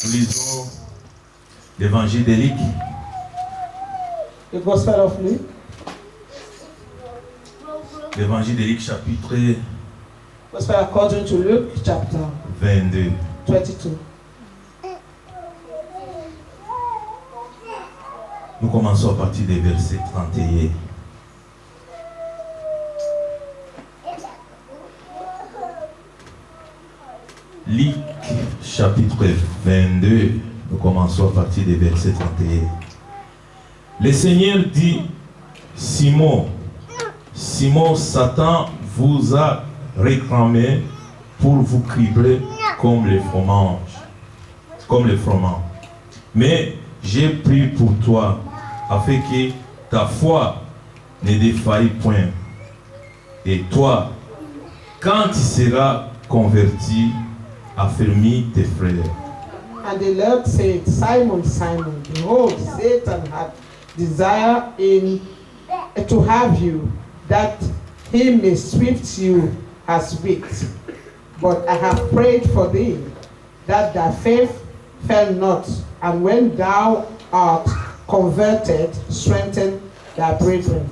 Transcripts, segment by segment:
Nous lisons l'évangile de Luc. The Gospel of Luke. L'évangile de Luc chapitre Gospel according to Luke chapter 22. 22. Nous commençons à partir des versets 31. Luc chapitre 22. Nous commençons à partir des versets 31. Le Seigneur dit: Simon, Simon, Satan vous a réclamé pour vous cribler comme les fromages, comme les fromages. Mais j'ai prié pour toi, afin que ta foi ne défaille point. Et toi, quand tu seras converti, affermis tes frères. And the Lord said, Simon, Simon, behold, Satan hath desired to have you, that he may swift you as wheat. But I have prayed for thee, that thy faith fail not, and when thou art converted, strengthen thy brethren.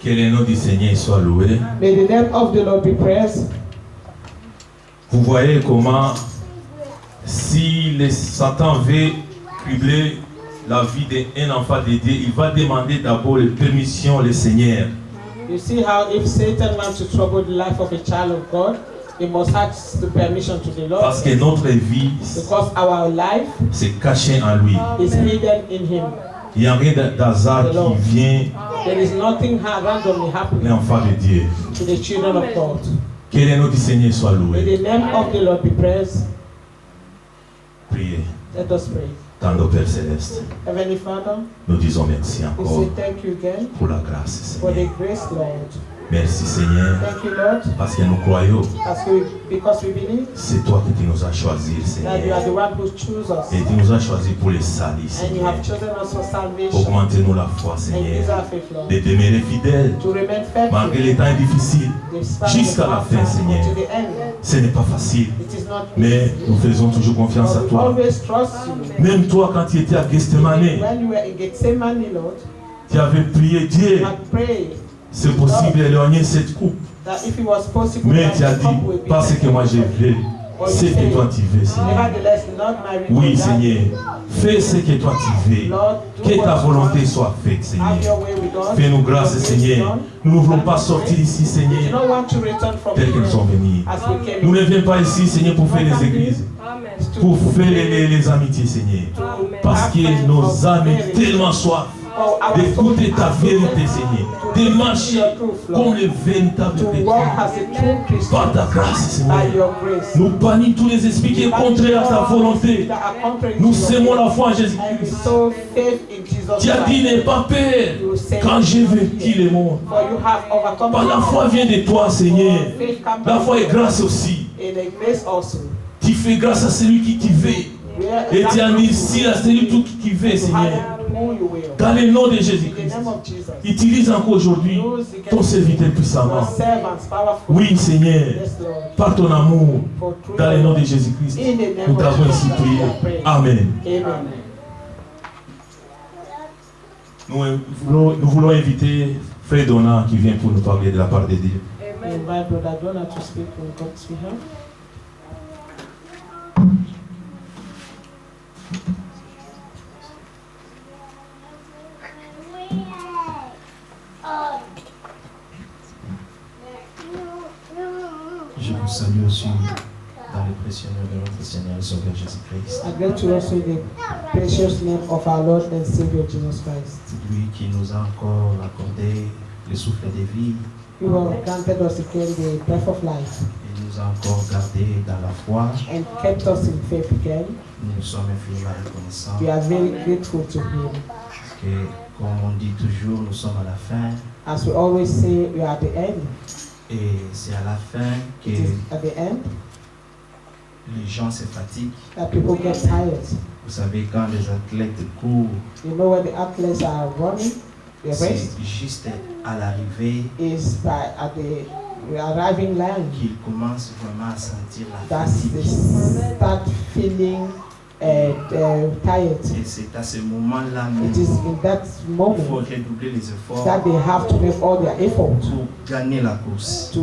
Que le nom du Seigneur soit loué. May the name of the Lord be praised. Vous voyez comment, si le Satan veut cribler la vie d'un enfant de Dieu, il va demander d'abord la permission au Seigneur. You see how if Satan wants to trouble the life of a child of God, he must ask the permission to the Lord. Parce que notre vie, Because our life c'est caché en lui. is hidden in him. Il n'y a rien d'hasard qui vient There is nothing randomly happening l'enfant de Dieu. to the children of God. Que le nom du Seigneur soit May loué. the name of the Lord be praised. Priez. Let us pray. Tendre Père Céleste, Heavenly Father, nous disons merci we encore say thank you again pour la grâce, for the Seigneur. grace, Lord. Merci, Seigneur, Thank you, Lord, parce que nous croyons, because we believe c'est toi qui nous as choisis, that you are Seigneur. the one who chose us. Et tu nous as choisis pour les salis, And you Seigneur. have chosen us for salvation. Augmentez-nous la foi, And use Seigneur, our faith, Lord, de demeurer fidèles, to remain malgré faithful les temps difficiles. despite Jusqu'à the la fin, hard Seigneur. times, to the end. Ce n'est pas facile, It is not mais easy. nous faisons toujours confiance à But we toi. always trust you. Même toi, quand tu étais à Gethsemane, When you were in Gethsemane, Lord, tu avais prié Dieu. you had prayed C'est possible d'éloigner cette coupe. that if it was possible, Mais that tu as the cup dit, will be pas ce que moi je veux, c'est que toi tu veux, Seigneur. Nevertheless, not my will, Oui, but thine. Seigneur. Fais ce que toi tu veux. Lord, do Que ta what you volonté want. soit faite, Have Seigneur. your way with us. Fais-nous grâce, Your will be Seigneur. done. Nous ne voulons pas sortir d'ici, We do Seigneur, not want to return from tel que nous sommes here venus. as we came Nous in. ne venons pas ici, Seigneur, pour faire les églises, pour faire les amitiés, Seigneur. Parce que nos âmes ont tellement soif d'écouter ta vérité, Seigneur. De marcher comme les véritables to walk chrétiens. as a true Christian Par ta grâce, by Seigneur. your grace. Nous bannissons tous les esprits qui sont contraires à ta volonté. Nous sémons la foi en And we Jésus-Christ. sow faith in Jesus Tu as dit, Christ. n'aie pas peur quand j'ai vaincu le monde. For you have overcome Par la foi vient de toi, Seigneur. faith comes La foi est grâce aussi. in the grace also. Tu fais grâce à celui qui te veut. Et tu as dit si à celui qui veut, to Seigneur. have who you will. Dans le nom de In the Jésus-Christ. name of Jesus. Utilise encore aujourd'hui ton serviteur puissamment. Your servants, powerful. Oui, Seigneur. Yes, Lord. Par ton amour. For through Dans le your nom love. de Jésus-Christ. In the name Nous of t'avons Jesus, ainsi prié. we pray. Amen. Amen. Nous voulons inviter Frère Donat qui vient pour nous parler de la part de Dieu. We invite Brother Donald to speak on God's behalf. Je vous salue aussi dans le précieux nom de notre Seigneur et Sauveur Jésus-Christ. I greet you also in the precious name of our Lord and Savior Jesus Christ. C'est lui qui nous a encore accordé le souffle de vie You have granted us again the breath of life et nous a encore gardés dans la foi. and kept us in faith again. Nous sommes infiniment reconnaissants We are very grateful to Him. que, comme on dit toujours, nous sommes à la fin As we always say, we are at the end. et c'est à la fin que It is at the end les gens se fatiguent. that people get tired. Vous savez, quand les athlètes courent, You know when the athletes are running, the c'est race juste à l'arrivée is at the arriving line. qu'ils commencent vraiment à sentir la That's the fatigue. start feeling tired. Et c'est à ce moment-là même It is in that qu'il faut moment redoubler les efforts that they have to make all their effort pour gagner la course. to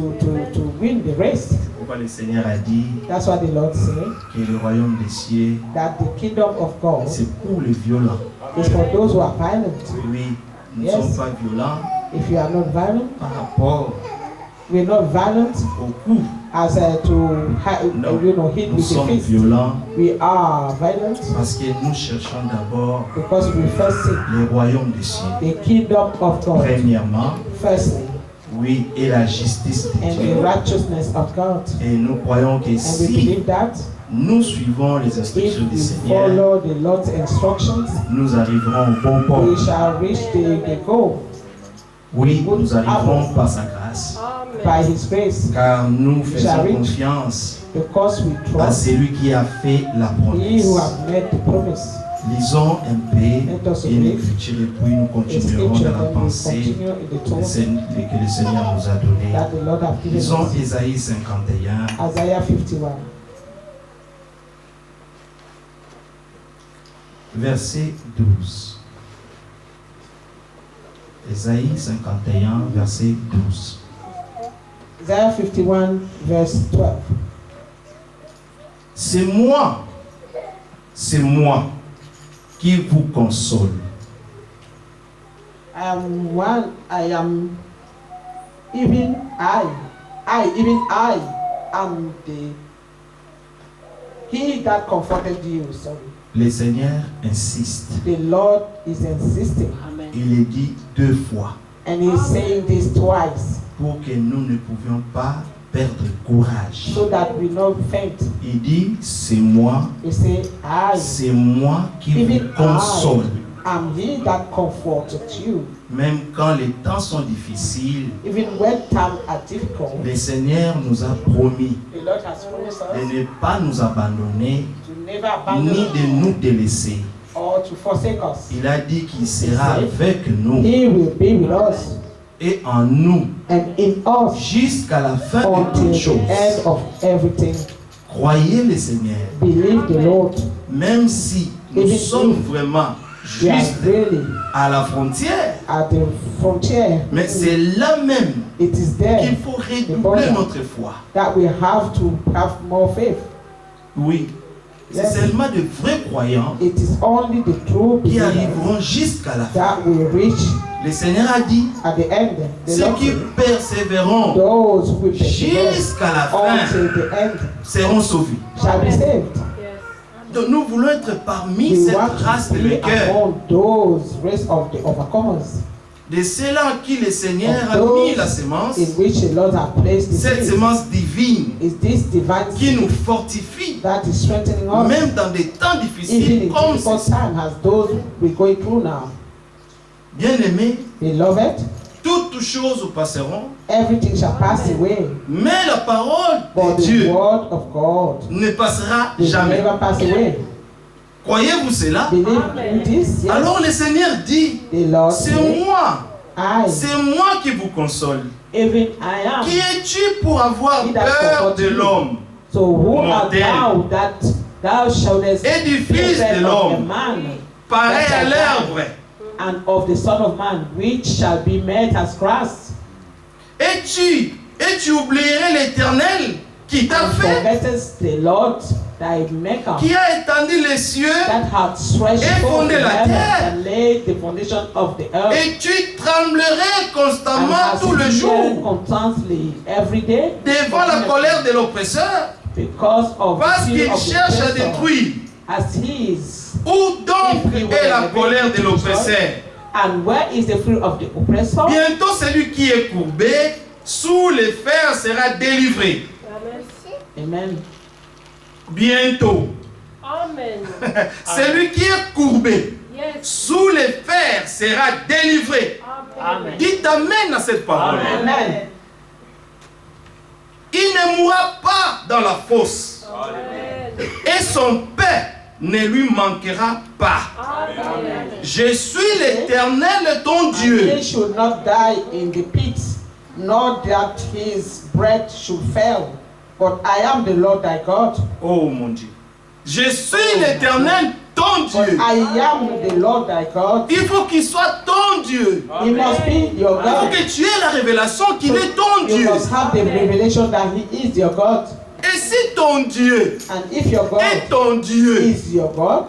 win the race. C'est pourquoi le Seigneur a dit That's what the Lord said, que le royaume des cieux, that the kingdom of God c'est pour les violents. is for those who are violent. Oui, nous ne Yes. sommes pas violents If you are not violent, par rapport we're not violent au coup. as Non. hit Nous with the sommes fist. violents We are violent parce que nous cherchons d'abord because we first seek le royaume des cieux. the kingdom of God, Premièrement, firstly, oui, et la justice de and Dieu. the righteousness of God. Et nous croyons que And we si believe that nous suivons les if instructions du we Seigneur, follow the Lord's instructions, nous arriverons au bon we port. shall reach the goal Oui, nous arriverons par sa grâce, by His grace, car nous faisons Shall we? confiance because we à trust celui qui a fait la He promesse. who have made the promise. Lisons un peu Let us une read écriture et puis nous The continuerons scripture, dans la then we pensée continue in the que talk le Seigneur nous a donnée. that the Lord have given Lisons us. Ésaïe 51, Isaiah 51, verset 12. Ésaïe 51, verset 12. Isaiah 51, verse 12. C'est moi qui vous console. Even I am he that comforted you. Sorry. Le Seigneur insiste. The Lord is insisting, Il est dit 2 fois and He's saying this twice, pour que nous ne pouvions pas perdre courage. so that we not faint. Il dit c'est moi qui vous Even console. I am he that comforted you. Même quand les temps sont difficiles, Even when times are difficult, le Seigneur nous a promis the Lord has promised us de ne pas nous abandonner to never abandon ni us de nous délaisser. or to forsake us. Il a dit qu'il sera avec nous He will be with us et en nous and in us jusqu'à la fin de until toutes the choses. end of everything. Croyez le Seigneur, Believe the Lord. même si nous Even sommes if vraiment We are juste really à la frontière, at the frontier. mais c'est là même It is qu'il there faut redoubler notre foi. that we have to have more faith. Oui, c'est Yes. seulement de vrais croyants It is only the true qui believers arriveront jusqu'à la fin. that will reach Le Seigneur a dit, at the end. The ceux Lord qui said, persévéreront those who will persevere jusqu'à la fin until the end seront sauvés. shall be saved. Donc nous voulons être parmi We cette want race to de be vainqueurs, among those race of the overcomers, de ceux-là en qui le Seigneur of a mis la those sémence, in which the Lord has placed the cette seed. sémence divine Is this divine qui seed nous fortifie, that is strengthening us même dans des temps even difficiles in comme difficult ceci. times as those we're going through now. Bien-aimés, Beloved, toutes choses passeront, everything shall pass away, mais la parole but de the Dieu word of God ne passera will jamais. never pass away. Croyez-vous cela? Believe in this? Yes. Alors le Seigneur dit, The Lord c'est said, c'est moi qui vous console. even I am. Qui es-tu pour avoir He that peur comforts de you. l'homme So who art Mortel. thou that thou shouldest et du be Fils afraid de of a l'homme, man, pareil à That's l'herbe? and of the Son of Man, which shall be made as grass? Et tu oublierais l'Éternel qui t'a And fait, forgettest the Lord thy Maker, qui a étendu les cieux, that hath stretched et forth fondé the la heaven terre. and laid the foundation of the earth, et tu tremblerais and constamment hast tout le feared jour constantly every day devant la colère de l'oppresseur, because of parce the qu'il fear of the cherche à oppressor, détruire. as he is. Où donc If he were est la a colère de victim, l'oppresseur? And where is the fear of the oppressor? Bientôt celui qui est courbé sous les fers sera délivré. Amen. Bientôt. Amen. Celui qui est courbé Yes. sous les fers sera délivré. Amen. Dites amen à cette parole. Amen. Il ne mourra pas dans la fosse Amen. et son pain ne lui manquera pas. Amen. Je suis l'Éternel ton Dieu. He should not die in the pit, nor that his breath should fail. But I am the Lord thy God. Oh mon Dieu. je suis l'Éternel, ton But Dieu. I am the Lord thy God. Il faut qu'il soit ton Dieu. He must be your Il faut God. que tu aies la révélation qu'il est ton You Dieu. must have the revelation that he is your God. Et si ton Dieu And if your God est ton Dieu, is your God,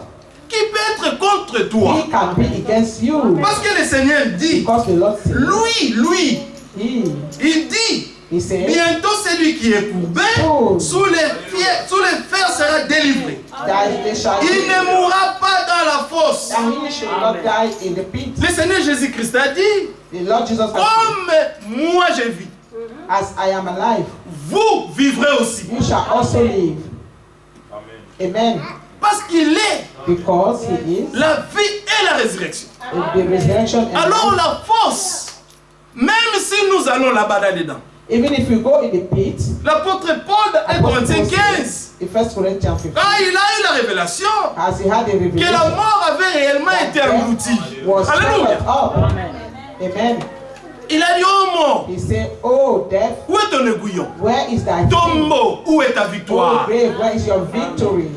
qui peut être contre toi? he can be against you. Parce que le Seigneur dit, Because the Lord said, lui, he il dit, said, bientôt celui qui est courbé Oh. sous les fers sera délivré. that they shall Il ne mourra pas dans la fosse. and he shall not die in the pit. Le Seigneur Jésus-Christ a dit, The Lord Jesus Christ, comme moi je vis, as I am alive, vous vivrez aussi. you shall also live. Amen. Parce qu'il est Because he is la vie et la résurrection. the resurrection and Alors life. la fosse, même si nous allons là-bas dedans, Even if we go in the pit, l'apôtre Paul dans 1 Corinthiens 15, in 1 Corinthians 15, quand il a eu la révélation as he had a que la revelation, mort avait réellement été engloutie. was Alléluia. swallowed up. Amen. Il a dit, oh mort, He said, oh death, où est ton aiguillon? where is thy victory? Tombeau, où est ta Oh victoire? grave, where is your victory?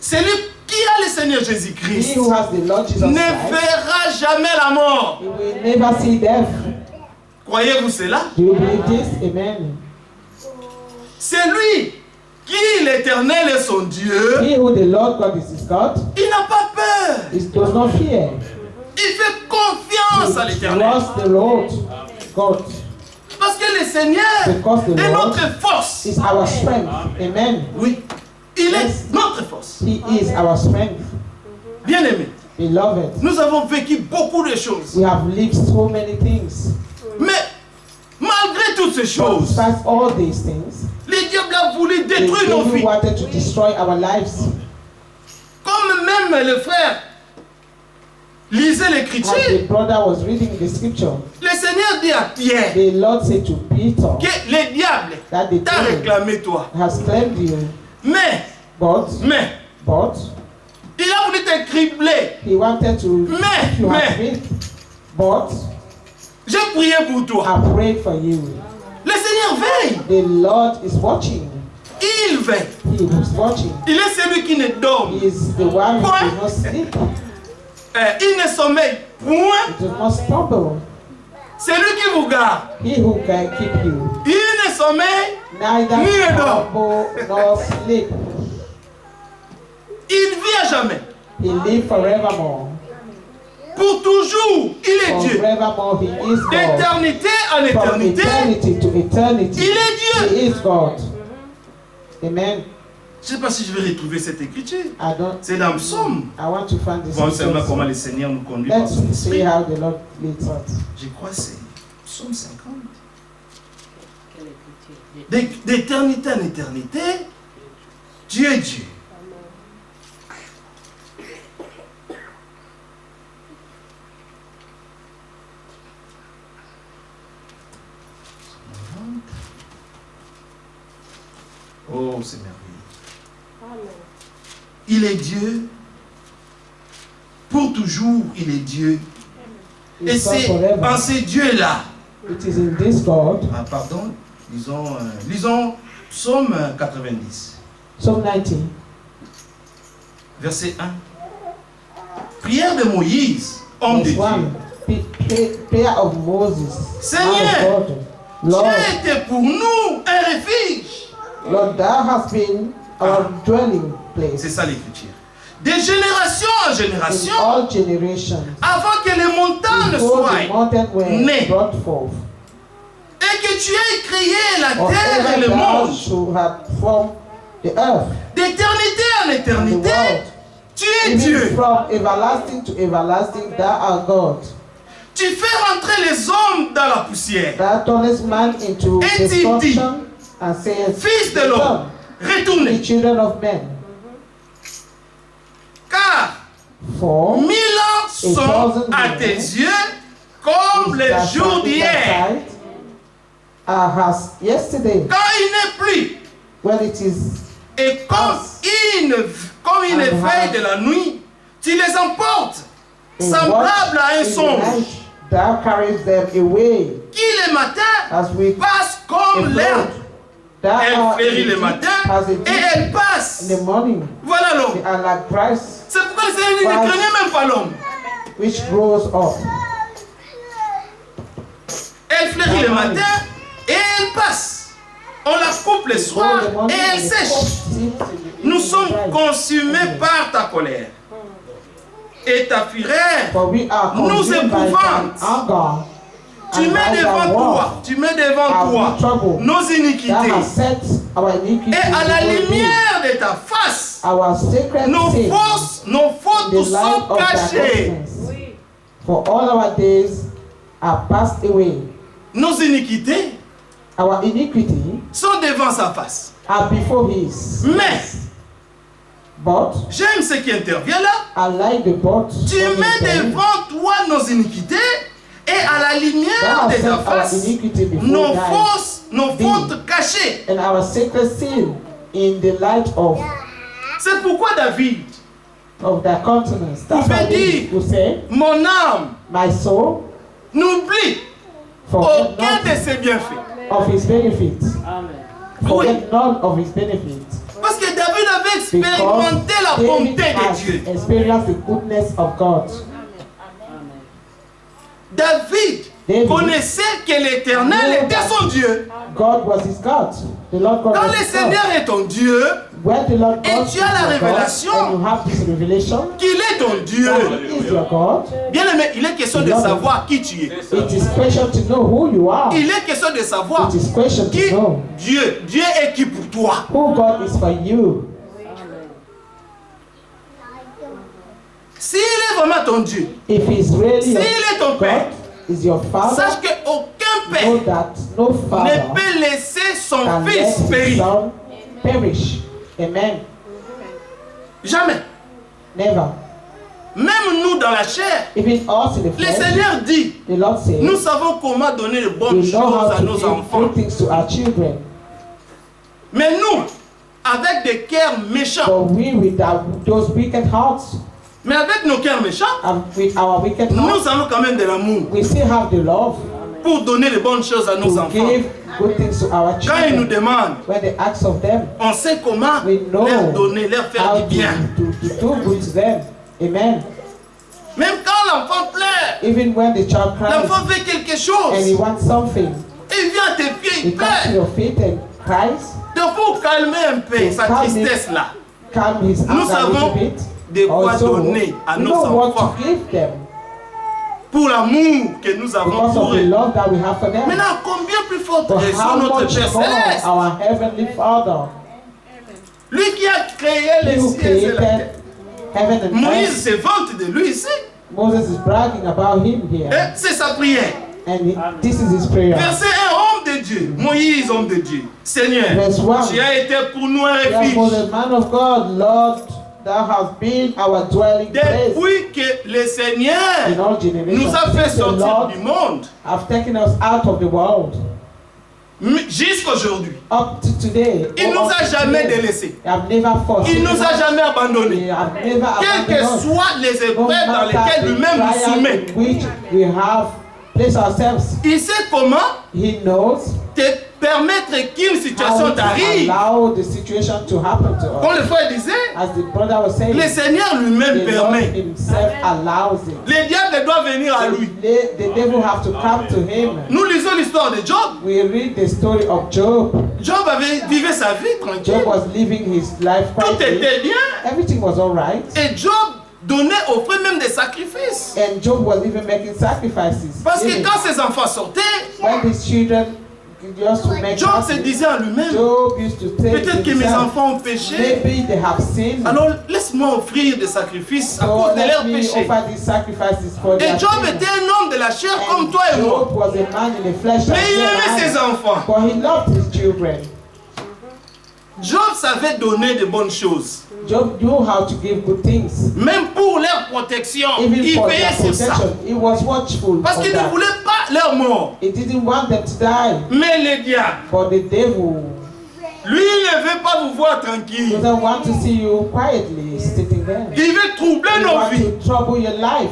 Celui qui a le Seigneur He Jésus-Christ who has the Lord Jesus ne Christ, verra jamais la mort. he will never see death. Croyez-vous cela? Do you believe this? Amen. C'est lui qui, l'Éternel, est son Dieu. He who the Lord God is his God, Il n'a pas peur. he does not fear. Il fait confiance à He l'Éternel. trusts the Lord God, Parce que le Seigneur because the est Lord notre force. is our strength. Amen. Oui, il Yes. est notre force. He is our strength. Bien-aimé, Beloved, nous avons vécu beaucoup de choses. we have lived so many things. Mais malgré toutes ces choses, Despite all these things, le diable a voulu the détruire nos devil vies. wanted to destroy our lives. Comme même le frère lisait As l'écriture, the brother was reading the scripture, le Seigneur dit à Pierre the Lord said to Peter que le diable that the t'a devil réclamé toi. has claimed you, Mais but il a voulu te cribler. he wanted to keep you Mais- at risk. But J'ai prié pour toi. I prayed for you. Le Seigneur veille. The Lord is watching. Il veille. He is watching. Il est celui qui ne dort. He is the one who does not sleep. Il ne sommeille point. He does not stumble. C'est lui qui vous garde. He who can keep you. Il ne sommeille. Neither Ni ne dort. stumble nor sleep. Il vit à jamais. He lives forevermore. Pour toujours, il est Dieu. Forevermore he is God. D'éternité en From éternité, eternity to eternity. il est Dieu. He is God. Amen. Je ne sais pas si je vais retrouver cette écriture. I don't. C'est dans Psaume. I want to find this. Voir seulement scripture. comment le Seigneur nous conduit par son Let's see esprit. how the Lord leads us. Je crois que c'est Psaume 50. D'éternité en éternité, Dieu est Dieu. Oh, c'est merveilleux. Amen. Il est Dieu. Pour toujours, il est Dieu. Et It's God c'est forever. en ces dieux-là. It is in this God. Ah, pardon, lisons Psaume 90, Psalm 90, verset 1. Prière de Moïse, homme de verse Dieu. 1. Prayer of Moses. Seigneur, Man of God. Lord, Tu as été pour nous un refuge. Lord, thou hast been our dwelling place C'est ça l'écriture. De génération en in génération, all generations. avant que les montagnes Before the soient mountain were nées. brought forth, et que tu aies créé la or terre et ever le thou monde, should have formed the earth d'éternité en and the éternité, world. tu es Even Dieu. from everlasting to everlasting, thou art God. Tu fais rentrer les hommes dans la poussière. Thou turnest man into Et tu dis, destruction and sayest, Fils de l'homme, the retournez. children of men. Car For 1000 ans sont à tes yeux comme les jours d'hier. As yesterday, Quand il n'est plus, when it is et comme une veille de la nuit, tu les emportes, a semblable à un watch in the songe, night, thou carries them away qui le matin as we passe a comme l'herbe. float, That Elle are fleurit in le Egypt matin has a et deep elle passe. in the morning. Voilà l'homme. They are like grass C'est pourquoi le Seigneur dit, ne craignez même pas l'homme. which grows up. Elle fleurit le matin et elle passe. On la coupe le soir et elle sèche. Nous sommes consumés par ta colère et ta fureur. For we are Nous consumed by épouvantes. thine anger. Tu and mets by thy devant wrath toi, tu mets devant are toi we troubled. nos That iniquités has set our iniquity et à la before thee. lumière de ta face, Our sacred nos sins fautes in the light sont of thy cachées. countenance. For all our days are passed away. Nos iniquités Our iniquity sont devant sa face. are before his. Mais But j'aime ce qui intervient là. I like the but. Tu mets devant toi nos iniquités et à la lumière de ta face, nos fautes cachées. And our sacred sin in the light of C'est pourquoi David their countenance. That's pouvait why they dire, will say, mon âme my soul, n'oublie forget aucun de not ses bienfaits. of his benefits. Amen. Oui, Forget none of his benefits. parce que David avait Because expérimenté la bonté David de has Dieu. experienced the goodness of God. David connaissait que l'Éternel était son Dieu. God was his God. The Lord God Quand was le his Seigneur God. est ton Dieu, When the Lord Et God tu is as la your révélation. God, and you have this revelation, qu'il est ton Dieu. He is your God. Bien aimé, il est question de savoir qui tu es. It is question to know who you are. Il est question de savoir It is question qui to know Dieu. Dieu est qui pour toi. who God is for you. S'il est vraiment ton Dieu, If He's really s'il your est ton Père, God, is your Father, sache qu'aucun know Père that no ne Father peut laisser son can let fils his périr. son perish. Amen. Jamais. Never. Même nous dans la chair, Even us in the le flesh, Seigneur dit, the Lord says, nous savons comment donner de bonnes we know choses how à to nos give enfants. good things to our children. Mais nous, avec des cœurs méchants, But we, with those wicked hearts, mais avec nos cœurs méchants, and with our wicked nous hearts, avons quand même de l'amour we still have the love pour donner de bonnes choses à nos to enfants. give good things to our Quand ils nous children. demandent, When they ask of them, on sait comment we know leur donner, leur faire how du bien. to do good to them. Amen. Même quand l'enfant pleure, Even when the child cries l'enfant veut quelque and he chose, wants something, il vient à tes pieds, he il comes to pleure. your feet and cries, Donc pour calmer un peu sa tristesse-là, calm his nous anger a savons little bit. de quoi Also, donner à we nos know what enfants to give them pour l'amour que nous avons because pour of the eux. love that we have for them. Maintenant, combien plus forte But raison how notre much Père more Céleste, our Heavenly Father, lui qui a créé les He who cieux et la terre. created heaven and Moïse earth. se vante de lui ici. Moses is bragging about him Et here. c'est sa prière. And this is his prayer. Verset 1, homme de Dieu. Moïse, homme de Dieu. Seigneur, Verse 1. tu as été pour nous un Therefore, refuge. the man of God, Lord, thou hast been our dwelling place Depuis que le in Seigneur all generations. nous a fait Since the sortir Lord du monde, have taken us out of the world jusqu'aujourd'hui, up to today. il nous a jamais délaissés. They have never forsaken Il nous a us. jamais They abandonnés. have never Quelles que abandoned us. soient les No épreuves dans lesquelles matter the lui-même nous trial soumet, in which we have placed ourselves, il sait comment He knows te permettre qu'une how situation to t'arrive. allow the situation to happen to Comme us. le frère disait, As the brother was saying, le Seigneur lui-même the Lord permet. Himself allows it. Le diable doit venir à lui. The devil have to come to him. Nous lisons l'histoire de Job. We read the story of Job. Job vivait sa vie tranquille. Job was living his life Tout quietly. était bien. Everything was all right. Et Job donnait, offrait même des sacrifices. And Job was even making sacrifices. Parce que Even quand ses enfants sortaient, when his children used to make Job se sacrifices, disait en lui-même, Job used to take peut-être que mes himself, enfants ont péché. maybe they have sinned. Alors laisse-moi offrir des sacrifices à So cause de let leurs me péchés. offer these sacrifices for Et their Job sin. était un homme de la chair comme And toi et moi. Job was a man in the flesh Mais as il well aimait as ses I. enfants. But he loved his children. Job savait donner de bonnes choses. Job knew how to give good things. Même pour leur protection, Even il for veillait their sur ça. protection, he was watchful Parce of qu'il ne that. voulait pas leur mort. He didn't want them to die. Mais le diable, But the devil lui, il ne veut pas vous voir tranquille. doesn't want to see you quietly sitting there. Il veut troubler He nos wants vies. to trouble your life.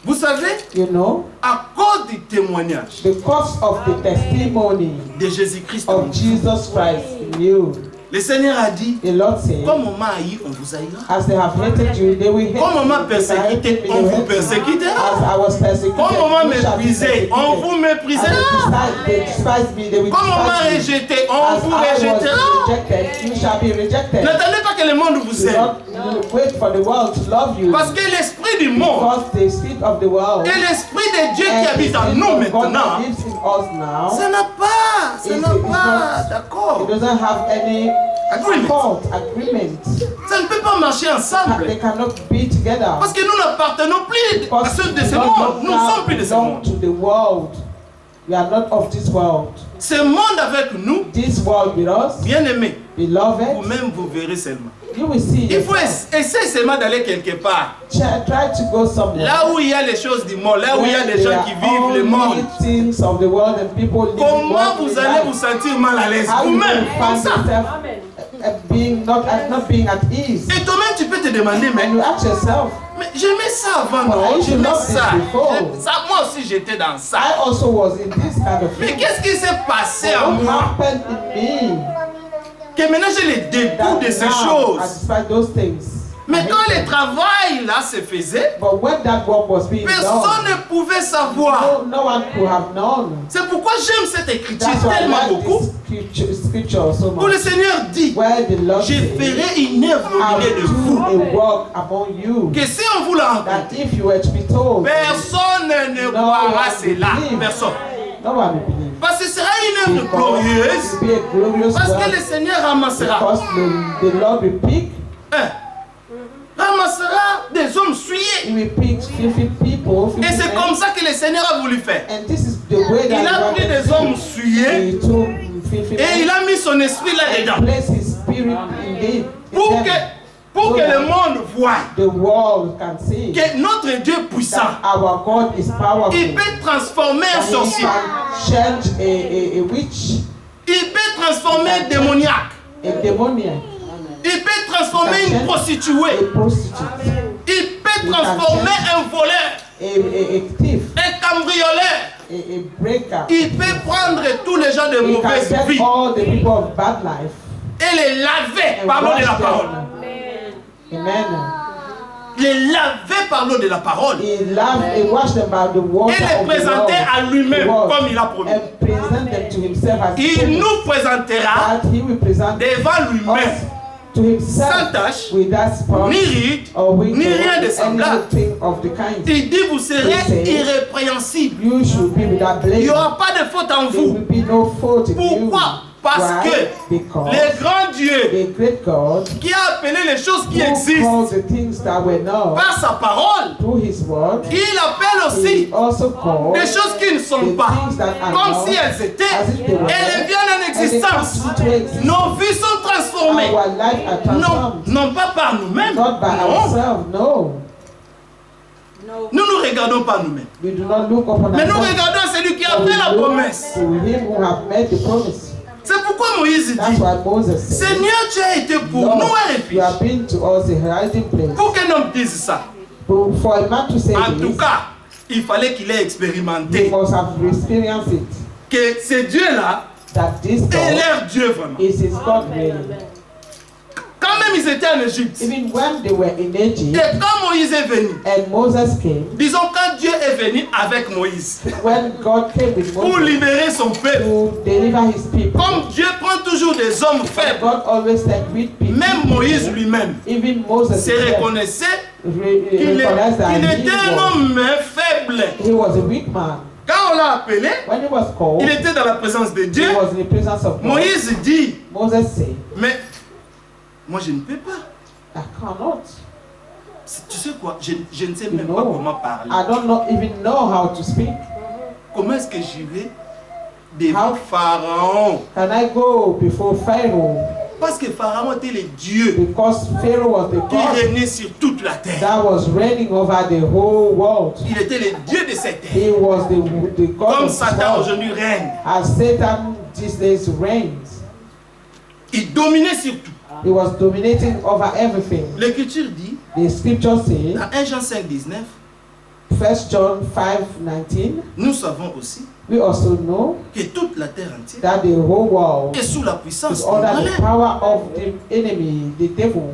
Vous savez, You know, à cause du témoignage because of the testimony de Jésus-Christ, en of vous, Jesus Christ in you, le Seigneur a dit, the Lord said, comme on m'a haï, on vous haïra. as they have hated you, they will hate Comme on m'a you. If I hated persécuté, me, on they will vous hate you. persécutera. As I was persecuted, Comme on m'a you shall be méprisé, on persecuted. vous As méprisera. they despise me, they will Comme on m'a despise me. rejeté, on As vous I was rejettera. rejected, you shall be rejected. N'attendez pas que le monde vous Do aime. not wait for the world to love you. Parce que l'esprit du monde Because the spirit of the world et l'esprit de Dieu qui and the habite en spirit nous of God maintenant, that lives in us now, ça n'a pas, It's not- d'accord. it doesn't have any Agreement. agreement. Ça ne peut pas marcher ensemble. They cannot be together. Parce que nous n'appartenons plus à Because ceux de we ce don't monde. Nous ne now sommes plus de ce belong monde. to the world. We are not of this world. Ce monde avec nous, This world with us, bien aimé, beloved, vous-même vous verrez seulement. you will see. Il faut yourself. essayer seulement d'aller quelque part. Try to go somewhere. Là où il y a les choses du monde, là où il y a where des there gens are qui vivent le only monde. things of the world and people living Comment worldly vous allez life. vous sentir mal à l'aise How you vous-même, will comme find ça. yourself Amen. being not being at ease. Et toi-même, tu peux te demander, mais And you ask yourself, Mais j'aimais ça avant, Well, I non? used to J'aimais love this ça. before. Moi aussi, j'étais dans ça. I also was in this kind of Mais thing. qu'est-ce qui s'est passé en What moi? happened in me? Que maintenant j'ai les dégoûts That de ces now, I choses. despise those things. Mais I quand hate le them. travail là se faisait, But when that work was being personne done, ne pouvait savoir. no one could have known. C'est pourquoi j'aime cette écriture That's why I tellement like beaucoup. this scripture so Où le much. Seigneur dit, Where the Lord je says, ferai une œuvre au I'll milieu de do vous. a work among you. Que si on vous l'a That raconté, if you were to be told, personne ne No croira one cela. believe. Personne. no one will believe. Parce que ce sera une œuvre Because glorieuse. it will be a glorious Parce que le work. Seigneur ramassera. Because the Lord will pick, Ramassera des hommes souillés. he will pick 50 people. 50 Et c'est men. comme ça que le Seigneur a voulu faire. And this is the way that Il a pris des hommes souillés He took 50 et il men a mis son esprit and là-dedans. placed his spirit in Pour them. que le monde voie The world can see que notre Dieu puissant, that our God is powerful. il peut transformer un That he sorcier. can change a witch, Il peut transformer un démoniaque. a demoniac, Il peut transformer une a prostituée. prostitute, Il peut transformer un voleur, a thief, un cambrioleur. a breaker. Il peut prendre tous les gens de He mauvaise can vie get all the people of bad life et les laver and par l'eau de la wash parole. them. Amen. Amen. Les laver par l'eau de la parole. He washed them by the water Et les of the présenter à lui-même word, comme il a promis. and present them to himself as Il promised, nous présentera that he will present devant lui-même us to himself sans tache, without spot ni ride, or wrinkle, ni rien de semblable. anything of the kind. Il dit vous serez irrépréhensibles. You should be without Il blame. n'y aura pas de faute en There vous. will be no fault in you. Pourquoi? Parce Why? que Because le grand Dieu the great God qui a appelé les choses qui who existent calls the things that were not par sa parole, through his word, il appelle he aussi also calls des choses qui ne sont the pas things that are comme not si elles étaient. as if they were. Elles viennent en And they existence. come into existence. Nos vies sont transformées. Our life are Non, transformed. non pas par nous-mêmes. Not by Non. ourselves, no. Nous ne regardons pas nous-mêmes. We do not look upon Mais nous ourselves. regardons celui qui a But we fait la look promesse. to him who have made the promise. C'est pourquoi Moïse That's dit, why Moses said, Seigneur, tu as été pour Lord, nous un you refuge. have been to us a hiding place. Pour qu'un homme dise ça, But for a man to say en tout this, cas, il fallait qu'il ait he expérimenté must have experienced it. que ce Dieu-là That this est God leur Dieu vraiment. is his God really. Quand même ils étaient en Égypte, Even when they were in Egypt et quand Moïse est venu, and Moses came, disons quand Dieu est venu avec Moïse when God came with pour Moses libérer son peuple, to deliver his people, comme Dieu prend toujours des hommes faibles, God always said with people. même Moïse lui-même Even Moses se himself reconnaissait recognized that qu'il était un homme faible. he was a weak man. Quand on l'a appelé, When he was called, il était dans la présence de he Dieu. was in the presence of God. Moïse dit, Moses said, mais moi je ne peux pas. I cannot. Tu sais quoi, je ne sais You même pas know, comment parler. I don't know, even know how to speak. Comment est-ce que j'y vais devant How? Pharaon? Can I go before Pharaoh? Parce que Pharaon était le Dieu Because Pharaoh was the qui God régnait sur toute la terre. that was reigning over the whole world. Il était le Dieu de cette terre. He was the God Comme of this Satan world. aujourd'hui règne. As Satan these days reigns, Il dominait sur tout. he was dominating over everything. L'Écriture dit, The scripture says dans 1 Jean 5, 19, 1 John 5:19. Nous savons aussi We also know que toute la terre entière that the whole world est sous la puissance is du under the malin. power of the enemy, the devil.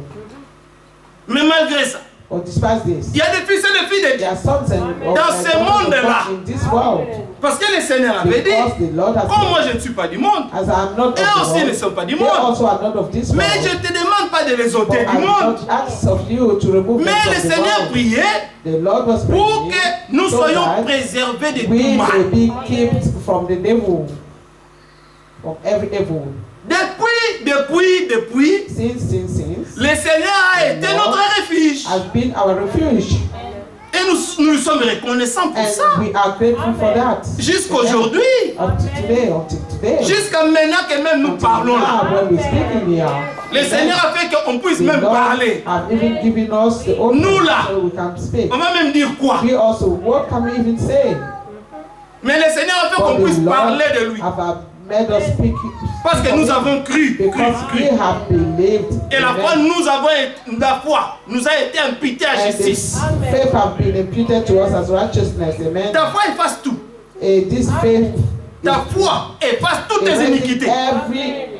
Mais malgré ça, Or despite this, il y a des fils et des filles de there Dieu. are sons and Dans ce monde-là. in this world. Parce que le Seigneur avait dit, Because the Lord has comme moi je ne suis pas du monde, as I'm not of eux the aussi ne world, sont pas du they monde. also are not of this Mais world. je ne te demande pas de les But ôter I du will monde. not ask of you to remove them Mais le from the Seigneur world. priait The Lord was pour praying que nous so soyons that préservés de we tout may mal. be kept from the devil, from every evil. Depuis, Since le Seigneur a été notre refuge. has been our refuge, Et nous sommes reconnaissants pour ça. and we are grateful for that. Jusqu'aujourd'hui. Until today, Jusqu'à maintenant que même nous until parlons là. now, when we speaking here, Le Seigneur a fait qu'on puisse the même Lord parler. have even given us the open Nous là. so we can speak. On va même dire quoi? We also, what can we even say? Mais le Seigneur a fait qu'on For puisse the Lord parler de lui. have made us speak. Parce que nous avons cru. Because we have believed. Et la foi, la foi nous a été imputée à And justice. this faith have been imputed to us as righteousness. Amen. Ta foi efface tout. And this faith Ta foi efface toutes tes erasing iniquités. every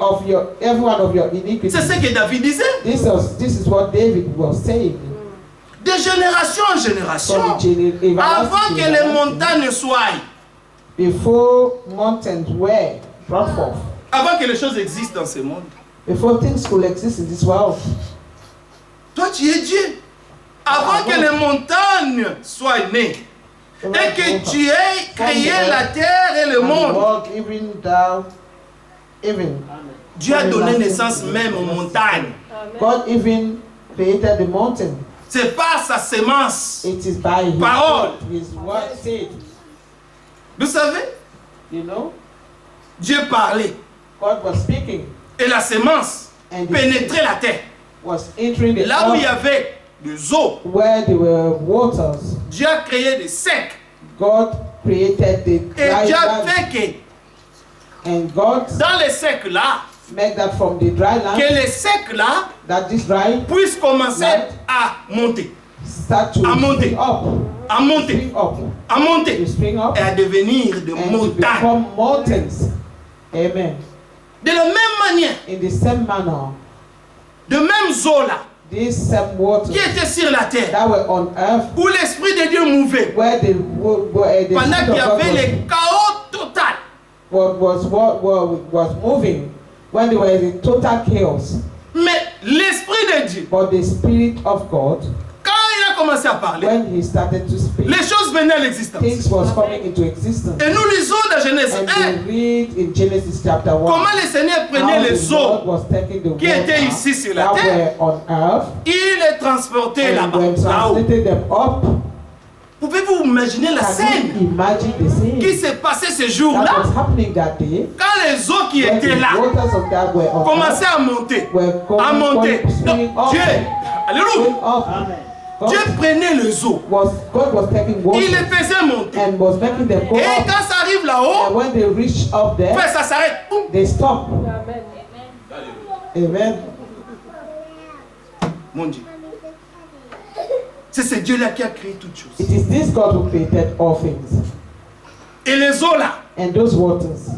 one of your iniquities. C'est ce que David disait. This is what David was saying. De génération en génération. From everlasting Avant que les everlasting, montagnes soient. before mountains were brought forth, Avant que les choses existent dans ce monde. before things could exist in this world, Toi, tu es Dieu. Avant que les montagnes soient nées. Et que tu aies créé la terre et le and the monde. world, even thou, even Dieu a donné naissance même aux montagnes. God even created the mountain. C'est par sa sémence. It is by His Parole. word, His word said. Vous savez, You know, Dieu parlait. God was speaking, Et la sémence and the pénétrait la terre. was entering the Là où il y earth avait des eaux, where there were waters. Dieu a créé des secs. God created the Et dry Dieu a land, fait and God que dans les secs là, made that from the dry land, que les secs là that this dry puissent commencer à monter, start to à monter. spring up, à monter, spring up, à to monter spring up, et à devenir des and to montagnes. become mountains. Amen. De la même manière, In the same manner, de même eaux là, these same waters qui étaient sur la terre, that were on earth, où l'Esprit de Dieu mouvait, where the pendant Spirit qu'il y of God avait le chaos total. was moving, when there was a total chaos. Mais l'Esprit de Dieu, But the Spirit of God, quand il a commencé à parler, when He started to speak, les choses venaient à l'existence. things was coming into existence. Et nous lisons dans Genèse And 1 we read in Genesis chapter 1 comment le Seigneur prenait how les the Lord eaux was taking the qui étaient water ici sur la that terre, were on earth il les transportait and là-bas, when là-haut. translated them up. Pouvez-vous imaginer la Can scène you imagine the scene qui s'est passée ce that jour-là was happening that day? quand les eaux qui When étaient the là waters of that were on commençaient earth à monter, were à monter. springing Donc, up, Dieu, alléluia, going up. Dieu God prenait les eaux, was taking il water les faisait monter. and was making them go Et up. quand ça arrive And là-haut, when they reach up there, ça s'arrête. Boum. they stop. Amen. Amen. Mon Dieu. C'est ce Dieu-là qui a créé toutes choses. It is this God who created all things. Et les eaux là, And those waters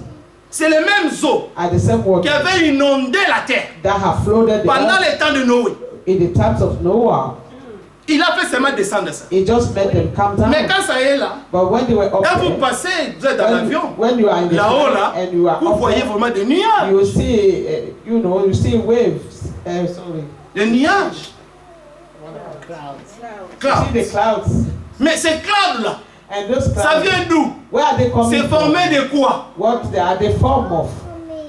c'est les mêmes eaux are the same qui waters avaient inondé la terre that have flooded the pendant earth les temps de Noé. in the times of Noah. Il a fait seulement descendre ça. It just made them come down. Mais quand ça est là, But when they were up quand vous there, passez, vous êtes dans l'avion, when you are in the là-haut plane là, and you are vous up voyez there, vraiment des nuages. you see, you see waves. Sorry. Des nuages. You see the Clouds. clouds. Mais ces clouds là, And those ça clouds, vient d'où? where are they coming C'est formé from? de quoi? What they are they form of?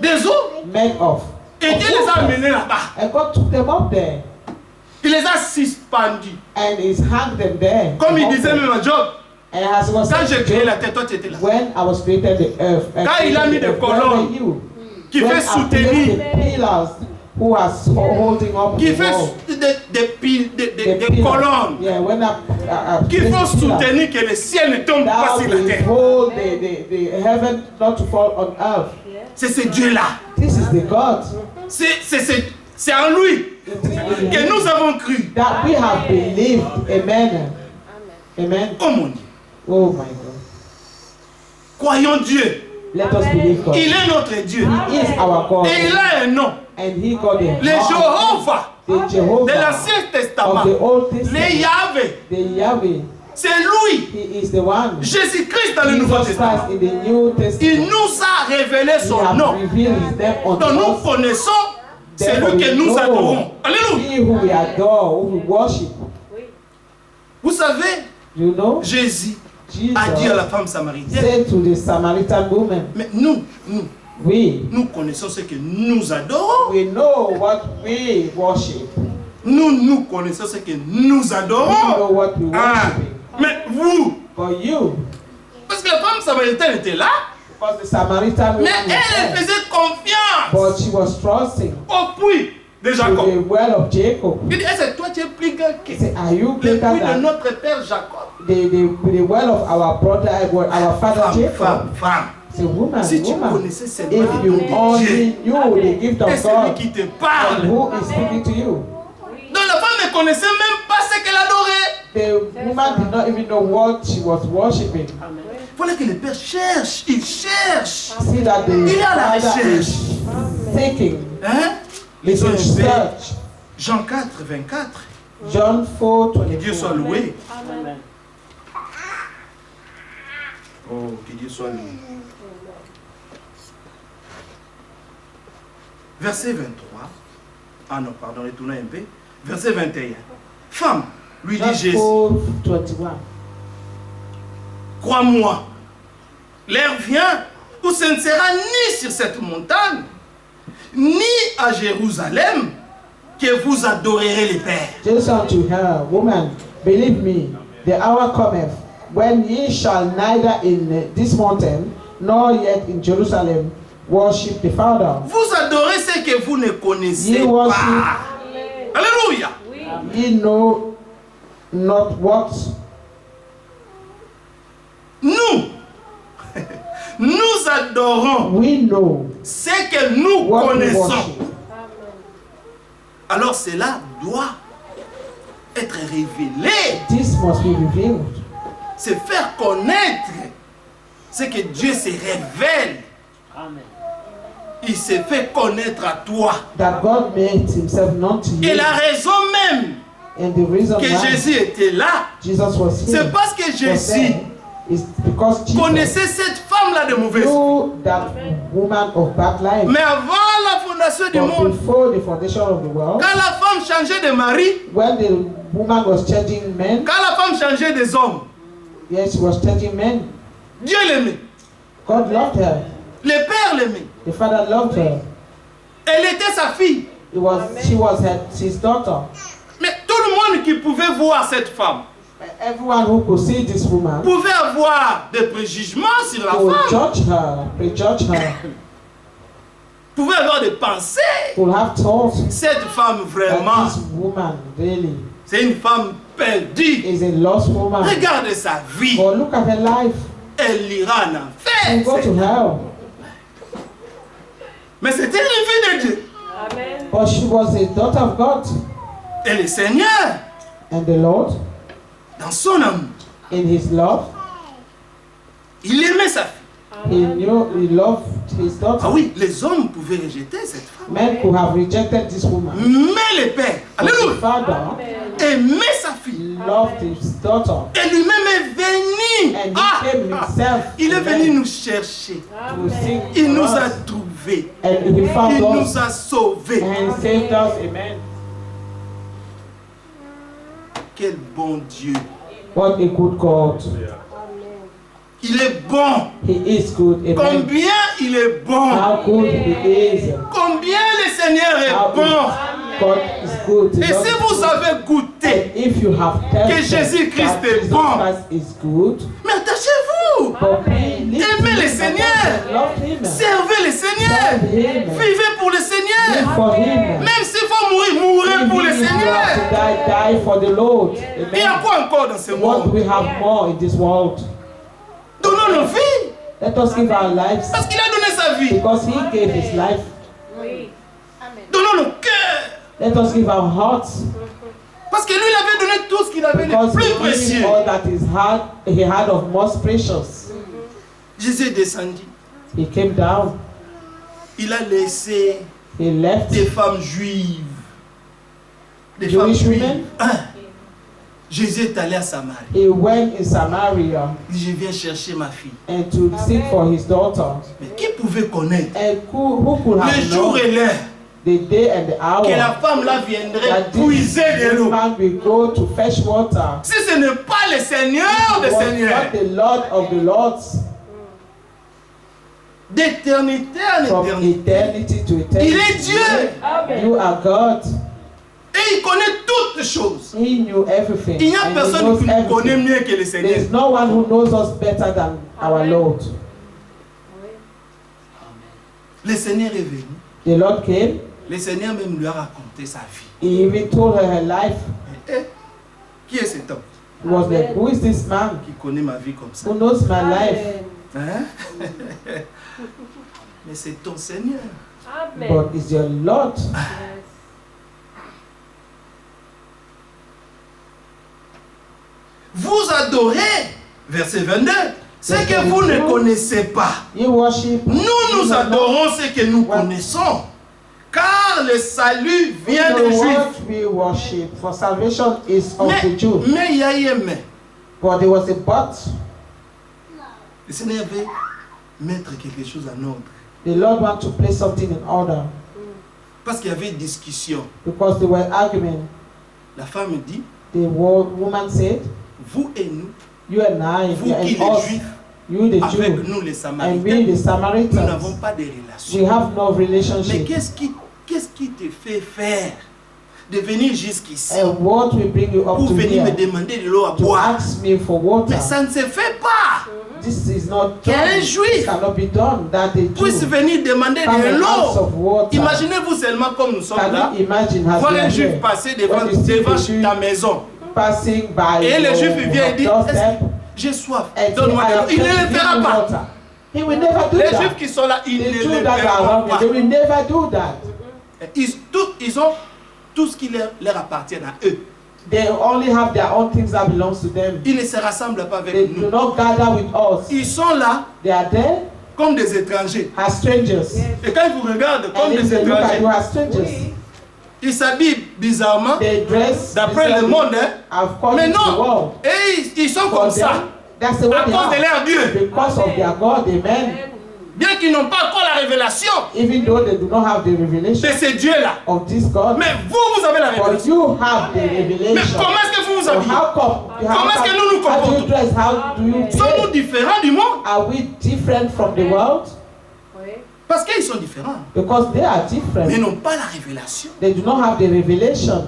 Des eaux. Made of. Et Dieu les a amenés là-bas. And God took them up there Il les a suspendus. and He's hung them there. Comme il Up disait there. même à Job, And as he was quand j'ai saying, créé la terre, toi tu étais là. when I was created the earth, and Quand il a mis created des the earth, where colonnes were you? Qui When fait I soutenir, placed the pillars who are holding up qui the fait wall. des pillars. colonnes, Yeah, when I qui placed font the pillars, soutenir que le ciel ne tombe pas that sur la will terre. hold the heaven not to fall on earth. C'est ce Dieu-là. This is the God C'est en lui que nous avons cru. that we have believed. Amen. Amen. Oh mon Dieu. Oh my God. Croyons Dieu. Let us believe God. Il est notre Dieu. He is our God. Et il a un nom. And he got the Le Jéhovah the de Jehovah l'Ancien of Testament. the Old Le Testament. Yahvé. The Yahweh. C'est lui. He is the one. Jésus-Christ dans le Nouveau Jesus Testament. Christ in the New Il Testament. nous a révélé He son has nom. revealed his name unto Donc nous us. connaissons, c'est Therefore lui que we nous know adorons. Alléluia. He who we adore, who we worship. Vous savez, You know, Jésus a dit à Jesus la femme samaritaine, said to the Samaritan woman, mais nous we connaissons ce que nous adorons. we know what we worship. Nous connaissons ce que nous We know adorons. what we Ah, worship. mais vous, For you, parce que la femme samaritaine était là, because the Samaritan woman mais was elle there, faisait confiance but she was trusting au puits de to Jacob. the well of Jacob. Il dit, est-ce que toi tu es plus grand que He said, are you le greater puits de than notre père Jacob? the well of our brother, our father Jacob? Femme. It's a woman, Si tu woman. connaissais seulement If le nom you de Dieu, only knew the gift et of celui God, qui te and parle. who is speaking to you. Donc la femme ne connaissait même pas ce qu'elle adorait. The woman did not even know what she was worshiping. Voilà que le père cherche, il cherche. See that the Il est à la father recherche. is seeking, Hein? is Lisons in un peu. search. Jean 4, 24. John 4, Que Dieu soit 24. loué. Amen. Oh, que Dieu soit loué. Verset 23. Ah non, pardon, retournez un peu. Verset 21. Femme, lui dit John Jésus, 4, 21. crois-moi, l'heure vient où ce ne sera ni sur cette montagne, ni à Jérusalem, que vous adorerez les pères. Jesus unto her, woman, believe me, the hour cometh when ye shall neither in this mountain nor yet in Jerusalem worship the Father. Vous adorez ce que vous ne connaissez Ye worship, pas. Alléluia. Oui. ye know not what. Nous, nous adorons We know ce que nous what we connaissons. worship. Alors cela doit être révélé. This must be revealed. C'est faire connaître ce que Dieu se révèle. Amen. Il s'est fait connaître à toi. That God made himself known to Et you. la raison même And the reason que why Jésus était là, Jesus was here, c'est parce que was Jésus there, is because Jesus connaissait cette femme-là de mauvaise vie. knew that woman of bad life. Mais avant la fondation du But monde, before the foundation of the world, quand la femme changeait de mari, when the woman was changing men, quand la femme changeait des hommes, yes, she was changing men. Dieu l'aimait. God loved her. Le Père l'aimait. The Father loved her. Elle était sa fille. She was his daughter. Mais tout le monde qui pouvait voir cette femme Everyone who could see this woman pouvait avoir des préjugements sur la could femme, judge her, prejudge her, pouvait avoir des pensées. could have thought Cette femme that vraiment, this woman really c'est une femme perdue. is a lost woman. Regarde sa vie. But look at her life Elle ira en and go to enfer. hell. Mais c'était une fille de Dieu. Amen. But she was a daughter of God. Et le Seigneur, And the Lord, dans son amour, in his love, il aimait sa fille. he loved his Ah daughter. oui, les hommes pouvaient rejeter cette femme. Men could have rejected this woman. Mais le Père, But the alléluia, father aimait sa fille. loved his daughter. Et lui-même est venu. And he Ah, came himself il est venu amen, nous chercher. to seek Il nous for a us. trouvés. And he Il found nous us a sauvés. and saved us. Amen. Quel bon Dieu. What a good God. Il est bon. He is good. Amen. Combien il est bon. How good he is. Combien le Seigneur How est bon. God is good. Et si vous avez goûté, And if you have tested Jésus-Christ that est Jesus bon. Christ is good, mais attachez-vous. but believe Aimez le him Seigneur. and love him. Servez le Seigneur. Serve him. Vivez pour le Live Seigneur. for him. Même s'il faut mourir, mourrez pour le Even if you have Seigneur. to die for the Lord. Il y a Amen. quoi encore dans ce What do monde? we have more in this world? Donnons nos vies. Let us give our lives Parce qu'il a donné sa vie. because he gave his life. Oui. Donnons nos cœurs. Let us give our hearts Parce que lui, il avait donné tout ce qu'il avait de Because plus he précieux. knew all that he had of most precious. Jésus est descendu. He came down. Il a laissé He left des femmes juives. Des femmes Jewish juives. women. Jésus est allé à Samarie. He went in Samaria Il dit, je viens chercher ma fille. and to seek for his daughter. Mais qui pouvait connaître And who could le have jour known et l'heure the day and the hour que la femme là viendrait that puiser de this l'eau? man will go to fetch water? Si ce n'est pas le Seigneur des Was Seigneurs, not the Lord of the Lords d'éternité en from éternité. eternity to eternity. Il est Dieu Amen. You are God. et il connaît toutes choses. He knew everything. Il n'y a and he personne knows qui nous connaît everything. mieux que le There Seigneur. is no one who knows us better than our Lord. Le Seigneur est venu. The Lord came. Le Seigneur même lui a raconté sa vie. He even told her life. Eh, qui est cet homme He was like, who is this man qui connaît ma vie comme ça? who knows my life? Hein? Mais c'est ton Seigneur. Amen. But is your Lord. Yes. Vous adorez, verset 22, ce que vous ne connaissez pas. You worship. Nous adorons ce que nous connaissons. Car le salut vient des Juifs. What we worship for salvation is of the Jew. Mais il y a eu un mais. But there was a but. Le Seigneur veut mettre quelque chose en ordre. The Lord want to place something in order Parce qu'il y avait une discussion. because there were argument. La femme dit, The woman said, vous et nous, "You and I, vous qui and les us, Juifs, you the avec Jew, nous les and Samaritains, we the nous Samaritans, n'avons pas de we relation. have no Mais relationship. qu'est-ce qui te fait faire de venir jusqu'ici And what will bring you up pour to venir me here demander de l'eau à to boire? ask me for water? Mais ça ne se fait pas. This is not Qu'un done. Juif It cannot be done. That the Puisse Jew venir demander come de and ask l'eau. of water. Imaginez-vous seulement comme nous sommes là, Can you imagine as voir we un are Juif here, passer devant when you see devant the Jew ta maison. passing by Et le Juif il vient et dit, doorstep j'ai soif, and say, donne-moi "I de l'eau. am Il ne thirsty, le give fera me pas. water." He will never do Les that. Juifs qui sont là, ils The ne Jews le that are feront around me, pas. they will never do that. Ils ont tout ce qui leur appartient à eux. They only have their own things that belongs to them. Ils ne se rassemblent pas They avec do nous. not gather with us. Ils sont là They are there comme des étrangers. as strangers. Et quand ils vous regardent comme And if des they look at you étrangers, as strangers, ils s'habillent bizarrement, they dress d'après le monde, hein. according Mais to the non, world. et ils sont For comme them, ça, that's the à way they cause de are. leur Dieu. Because of their God, amen. Bien qu'ils n'ont pas encore la révélation Even though they do not have the de revelation ce Dieu-là. of this God, Mais vous avez la but révélation. you have the Mais revelation. comment est-ce que vous vous So habillez? how come? Comment est-ce que nous nous How do you comportons? dress? How do you Sommes-nous behave? différents du monde? Are we different from the world? Oui. Parce qu'ils sont différents. Because they are Mais different. ils n'ont pas la révélation They do not have the revelation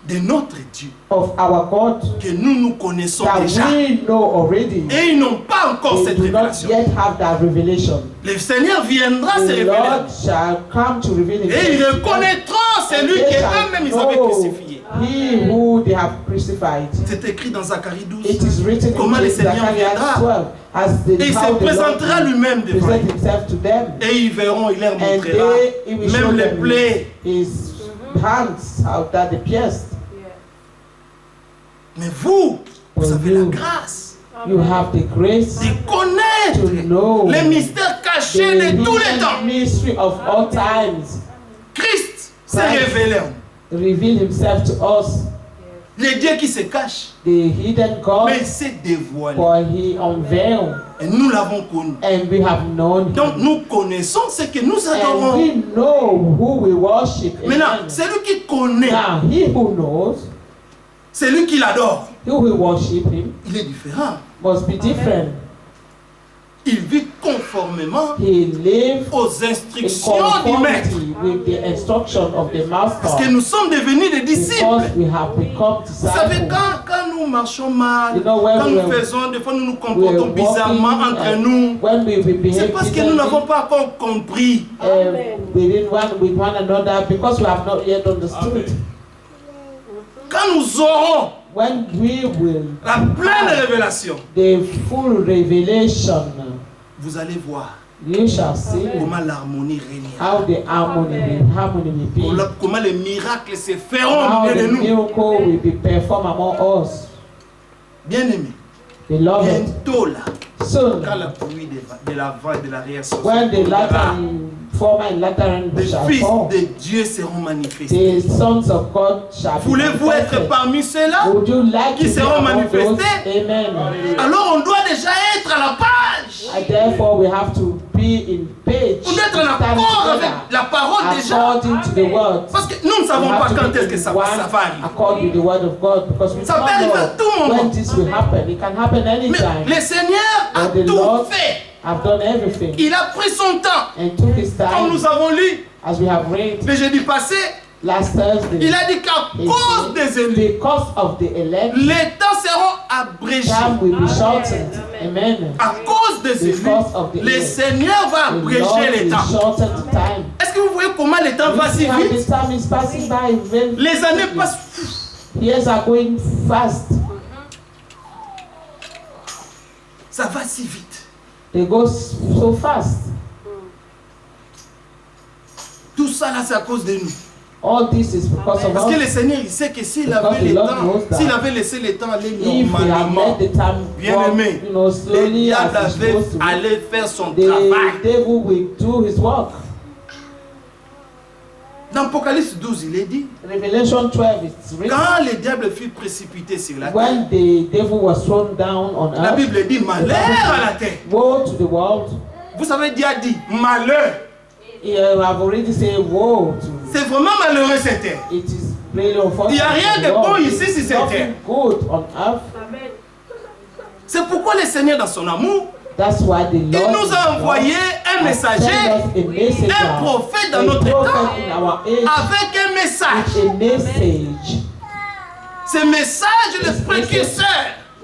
de notre Dieu of our God que nous connaissons that déjà. we know already. Et ils n'ont pas encore They cette do not révélation. yet have that revelation. Le Seigneur viendra se The révéler. Lord shall come to reveal Et ils himself. reconnaîtront celui They shall qu'eux-mêmes ils avaient know crucifié. He who they have crucified. C'est écrit dans Zacharie 12. It is written Comment in le Seigneur Zechariah viendra 12 as the et il how se the Lord présentera will lui-même devant present eux. himself to them. Et ils verront, il leur And montrera he will show même les them plaies. his hands how that they pierced. Mais vous, vous For avez la you, grâce you have the grace de connaître to know les mystères cachés the de tous les hidden temps. mystery of all times. Christ s'est Christ. révélé en nous. Reveal himself to us, Le Dieu qui se cache, the hidden God, mais il s'est dévoilé. for he unveiled, Et nous l'avons connu. and we have known Donc him. nous connaissons ce que nous And adorons. we know who we worship. Maintenant, Amen. celui qui connaît, Now, he who knows, celui qui l'adore, he who worship him, il est différent. must be different. Il vit conformément He lives aux in instructions du Maître. conformity with the instruction of the Parce que Master. nous sommes devenus des disciples. Because we have become Vous savez, disciples. quand nous marchons mal, You know, when quand we nous are- faisons, des fois nous nous We comportons are bizarrement walking, entre nous. when we C'est behave parce que nous n'avons differently, pas encore compris. within one with one another, because we have not yet understood. Quand nous aurons When we will la pleine révélation, the full revelation, vous allez voir You shall see comment l'harmonie régnera. how the harmony will be. Comment les miracles se feront How au milieu the de nous. miracle will be performed among us. Bien-aimés, Beloved, bientôt là, soon, quand la pluie de l'avant et de l'arrière se when the fera, latter former and latter end les shall fils fall, de Dieu seront manifestés. the sons of God shall be Voulez-vous être manifested. parmi ceux-là? Would you like qui to be seront among those? manifestés? Amen. Alors on doit déjà être à la page. And therefore we have to be in page. On doit être en stand accord avec together la parole déjà. according to the word. Parce que nous ne savons We have pas to quand be est-ce que in ça one va arriver. accord with the word of God, because we Ça peut don't arriver à tout know moment. when this will happen. It can happen Mais anytime. le Seigneur a But the tout Lord fait. have done everything Il a pris son temps. and took his Comme time, nous avons lu as we have read le jeudi passé, last Thursday. il a dit qu'à He cause said, des élus, because of the elect, les temps seront abrégés. time will be shortened. Amen. À cause des élus, Because of the le elect, Seigneur va the abréger Lord les will temps. shorten the time. Est-ce que vous voyez comment le temps va You si see how the vite? time is passing by very Les années quickly. passent. Years are going fast. Ça va si vite. They go so fast. Tout ça là, c'est à cause de nous. All this is because of Parce que us. le Seigneur, il sait que s'il Because avait the le Lord temps, knows that. s'il avait laissé le temps aller If we have normalement, let the time bien go, aimé, you know, le slowly diable as it's avait supposed to, allé faire son the travail. devil will do his work. Dans Apocalypse 12, il est dit, Revelation 12 it's written, quand le diable fut précipité sur la terre, when the devil was thrown down on la earth, Bible dit malheur à la terre. woe to the world. Vous savez, Dieu a dit malheur. You have already said woe to. C'est vraiment malheureux cette terre. It is really unfortunate. Il n'y a rien for the de bon world. ici sur cette Nothing terre. good on earth. C'est pourquoi le Seigneur, dans son amour, That's why the il Lord nous a envoyé un messager, un prophète dans notre temps, in our age, avec un message. a message Ce message, le précurseur,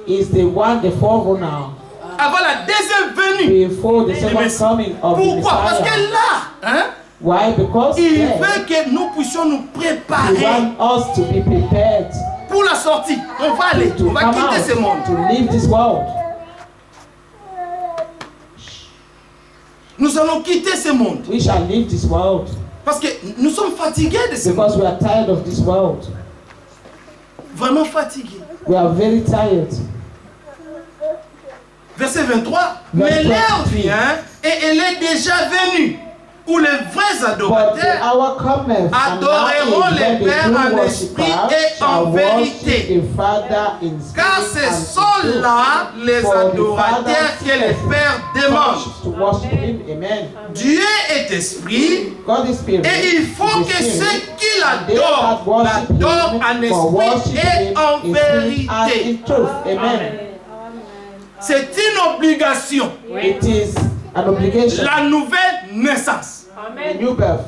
is the one, the forerunner, avant la deuxième venue. before the second Messiah. coming of the Pourquoi? Parce que Messiah. là, hein, Why? Because il there, veut que nous puissions nous He préparer wants us to be prepared pour la sortie. On va aller, to on va come quitter ce out, monde. to leave this world. Nous allons quitter ce monde. We shall leave this world Parce que nous sommes fatigués de ce monde. because we are tired of this world. Vraiment fatigués. We are very tired. Verset 23. Mais l'heure vient et elle est déjà venue où les vrais But the adorateurs hour cometh, and now adoreront is le when the Père en true esprit worshippers et shall en worship vérité. the Father in Car spirit ce and sont in truth. là les For the adorateurs Father que le Père demande. seeketh to worship Him. Amen. Dieu est esprit God is spirit. et il faut is que spirit. ceux qui And they l'adorent that worship l'adorent Him en for worship esprit et Him en in spirit and vérité. in truth. Amen. C'est une obligation. It is an obligation. La nouvelle naissance. The new birth.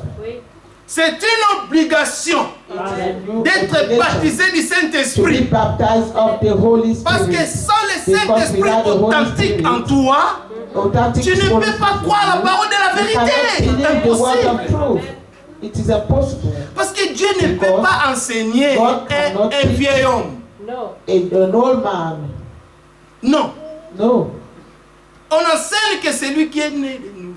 C'est une obligation It is a new d'être obligation baptisé du to be Saint-Esprit. baptized of the Holy Parce que Spirit. sans le Because Saint-Esprit without the Holy authentique Spirit, en toi, Authentic tu ne Holy peux pas Spirit, croire la parole de la you cannot vérité. believe the word of Impossible. truth. It is impossible. Parce que Dieu ne peut Because pas enseigner God cannot un teach. vieil homme. An old man. Non. No. On enseigne que c'est lui qui est né de nouveau.